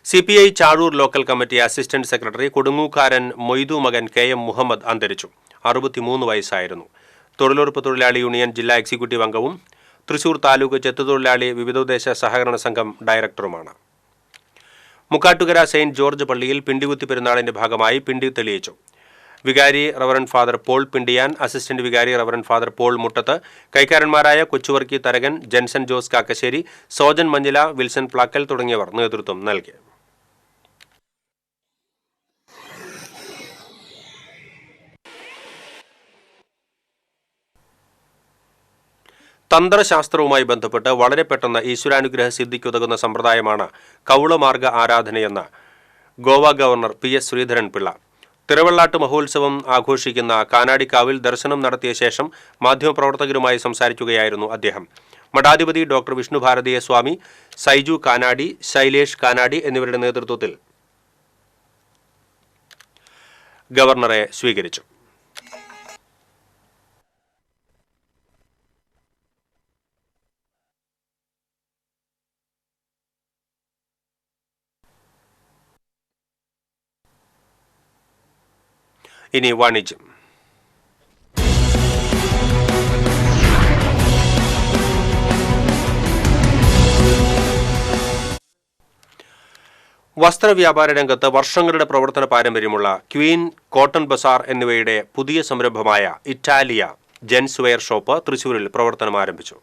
CPI Chazhur local committee assistant secretary Kodungookaran Moidu മകൻ KM മുഹമ്മദ് അന്തരിച്ചു. 63 വയസ്സായിരുന്നു. തൊഴിലുറപ്പ് തൊഴിലാളി യൂണിയൻ ജില്ലാ എക്സിക്യൂട്ടീവ് അംഗവും തൃശൂർ താലൂക്ക് ചെത്തുതൊഴിലാളി വിവിധോദ്ദേശ സഹകരണ സംഘം ഡയറക്ടറുമാണ്. മുക്കാട്ടുകര സെയിന്റ് ജോർജ് പള്ളിയിൽ പിണ്ടികുത്തി പെരുന്നാളിന്റെ ഭാഗമായി പിണ്ടി തെളിയിച്ചു. വികാരി reverend father Paul Pindiyan, assistant വികാരി റവറന്റ് ഫാദർ പോൾ മുട്ടത്ത്, കൈക്കാരന്മാരായ Kochuvarkey Tharakan, Jenson Jose Kakkassery, Sojan Manjila, Wilson Plackal തുടങ്ങിയവർ നേതൃത്വം നൽകി. തന്ത്രശാസ്ത്രവുമായി ബന്ധപ്പെട്ട് വളരെ പെട്ടെന്ന് ഈശ്വരാനുഗ്രഹ സിദ്ധിക്കുതകുന്ന സമ്പ്രദായമാണ് കൗളമാർഗ ആരാധനയെന്ന് ഗോവ ഗവർണർ PS ശ്രീധരൻ പിള്ള. തിരുവള്ളാട്ട് മഹോത്സവം ആഘോഷിക്കുന്ന കാനാടിക്കാവിൽ ദർശനം നടത്തിയ ശേഷം മാധ്യമപ്രവർത്തകരുമായി സംസാരിക്കുകയായിരുന്നു അദ്ദേഹം. മഠാധിപതി ഡോക്ടർ വിഷ്ണു ഭാരതീയ സ്വാമി, സൈജു കാനാടി, ശൈലേഷ് കാനാടി എന്നിവരുടെ നേതൃത്വത്തിൽ ഗവർണറെ സ്വീകരിച്ചു. ഇനി വാണിജ്യം. വസ്ത്രവ്യാപാര രംഗത്ത് വർഷങ്ങളുടെ പ്രവർത്തന പാരമ്പര്യമുള്ള ക്വീൻ, കോട്ടൺ ബസാർ എന്നിവയുടെ പുതിയ സംരംഭമായ ഇറ്റാലിയ ജെൻസ് വെയർ ഷോപ്പ് തൃശൂരിൽ പ്രവർത്തനം ആരംഭിച്ചു.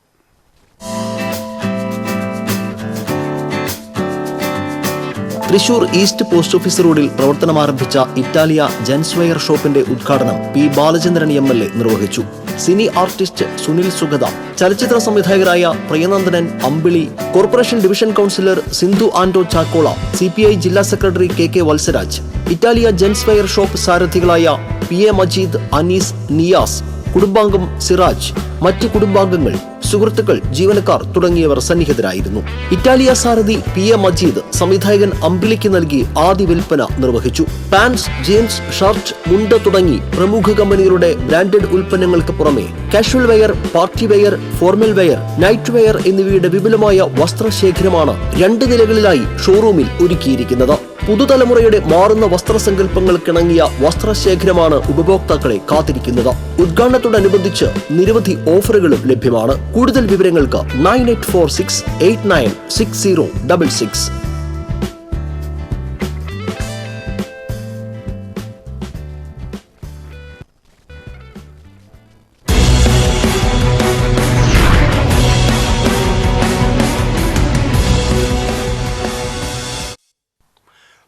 തൃശൂർ ഈസ്റ്റ് പോസ്റ്റ് ഓഫീസ് റോഡിൽ പ്രവർത്തനമാരംഭിച്ച ഇറ്റാലിയ ജെൻസ് വെയർ ഷോപ്പിന്റെ ഉദ്ഘാടനം P ബാലചന്ദ്രൻ MLA നിർവഹിച്ചു. സിനി ആർട്ടിസ്റ്റ് സുനിൽ സുഗത, ചലച്ചിത്ര സംവിധായകരായ Priyanandanan Ambili, corporation division councillor Sindhu Anto Chakkola, CPI ജില്ലാ secretary KK Valsaraj, Italia gents wear shop സാരഥികളായ PA മജീദ്, അനീസ്, നിയാസ്, കുടുംബാംഗം സിറാജ്, മറ്റ് കുടുംബാംഗങ്ങൾ, സുഹൃത്തുക്കൾ, ജീവനക്കാർ തുടങ്ങിയവർ സന്നിഹിതരായിരുന്നു. ഇറ്റാലിയ സാരഥി PA മജീദ് സംവിധായകൻ അമ്പിളിക്ക് നൽകി ആദ്യ വിൽപ്പന നിർവഹിച്ചു. പാൻസ്, ജീൻസ്, ഷർട്ട്, മുണ്ട് തുടങ്ങി പ്രമുഖ കമ്പനികളുടെ ബ്രാൻഡഡ് ഉൽപ്പന്നങ്ങൾക്ക് പുറമെ casual wear, party wear, formal wear, night wear എന്നിവയുടെ വിപുലമായ വസ്ത്രശേഖരമാണ് 2 നിലകളിലായി ഷോറൂമിൽ ഒരുക്കിയിരിക്കുന്നത്. പുതുതലമുറയുടെ മാറുന്ന വസ്ത്രസങ്കല്പങ്ങൾക്കിണങ്ങിയ വസ്ത്രശേഖരമാണ് ഉപഭോക്താക്കളെ കാത്തിരിക്കുന്നത്. ഉദ്ഘാടനത്തോടനുബന്ധിച്ച് നിരവധി ഓഫറുകളും ലഭ്യമാണ്. കൂടുതൽ വിവരങ്ങൾക്ക് 9846896066.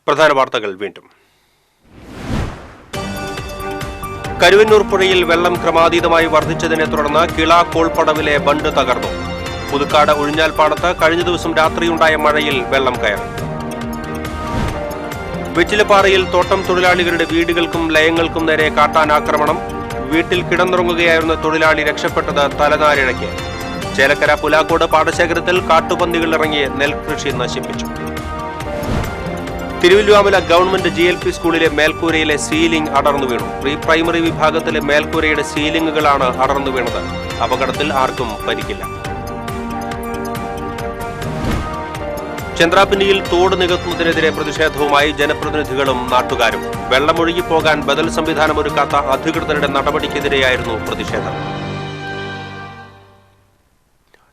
പ്രധാന വാർത്തകൾ വീണ്ടും. കരുവന്നൂർ പുഴയിൽ വെള്ളം ക്രമാതീതമായി വർദ്ധിച്ചതിനെ തുടർന്ന് കിള കോൾപ്പടവിലെ ബണ്ട് തകർന്നു. പുതുക്കാട് ഉഴിഞ്ഞാൽപ്പാടത്ത് കഴിഞ്ഞ ദിവസം രാത്രിയുണ്ടായ മഴയിൽ വെള്ളം കയറി. വെച്ചിലപ്പാറയിൽ തോട്ടം തൊഴിലാളികളുടെ വീടുകൾക്കും ലയങ്ങൾക്കും നേരെ കാട്ടാനാക്രമണം. വീട്ടിൽ കിടന്നുറങ്ങുകയായിരുന്ന തൊഴിലാളി രക്ഷപ്പെട്ടത് തലനാരിഴയ്ക്ക്. ചേലക്കര പുലാക്കോട് പാടശേഖരത്തിൽ കാട്ടുപന്നികൾ ഇറങ്ങി നെൽകൃഷി നശിപ്പിച്ചു. തിരുവല്ലുവാമല ഗവൺമെന്റ് GLP സ്കൂളിലെ മേൽക്കൂരയിലെ സീലിംഗ് അടർന്നു വീണു. പ്രീ പ്രൈമറി വിഭാഗത്തിലെ മേൽക്കൂരയുടെ സീലിംഗുകളാണ് അടർന്നു വീണത്. അപകടത്തിൽ ആർക്കും പരിക്കില്ല. ചന്ദ്രാപിന്നിയിൽ തോട് നികത്തുന്നതിനെതിരെ പ്രതിഷേധവുമായി ജനപ്രതിനിധികളും നാട്ടുകാരും. വെള്ളമൊഴുകിപ്പോകാൻ ബദൽ സംവിധാനം ഒരുക്കാത്ത അധികൃതരുടെ നടപടിക്കെതിരെയായിരുന്നു പ്രതിഷേധം.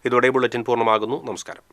ഇതോടെ ബുള്ളറ്റിൻ പൂർണ്ണമാകുന്നു. നമസ്കാരം.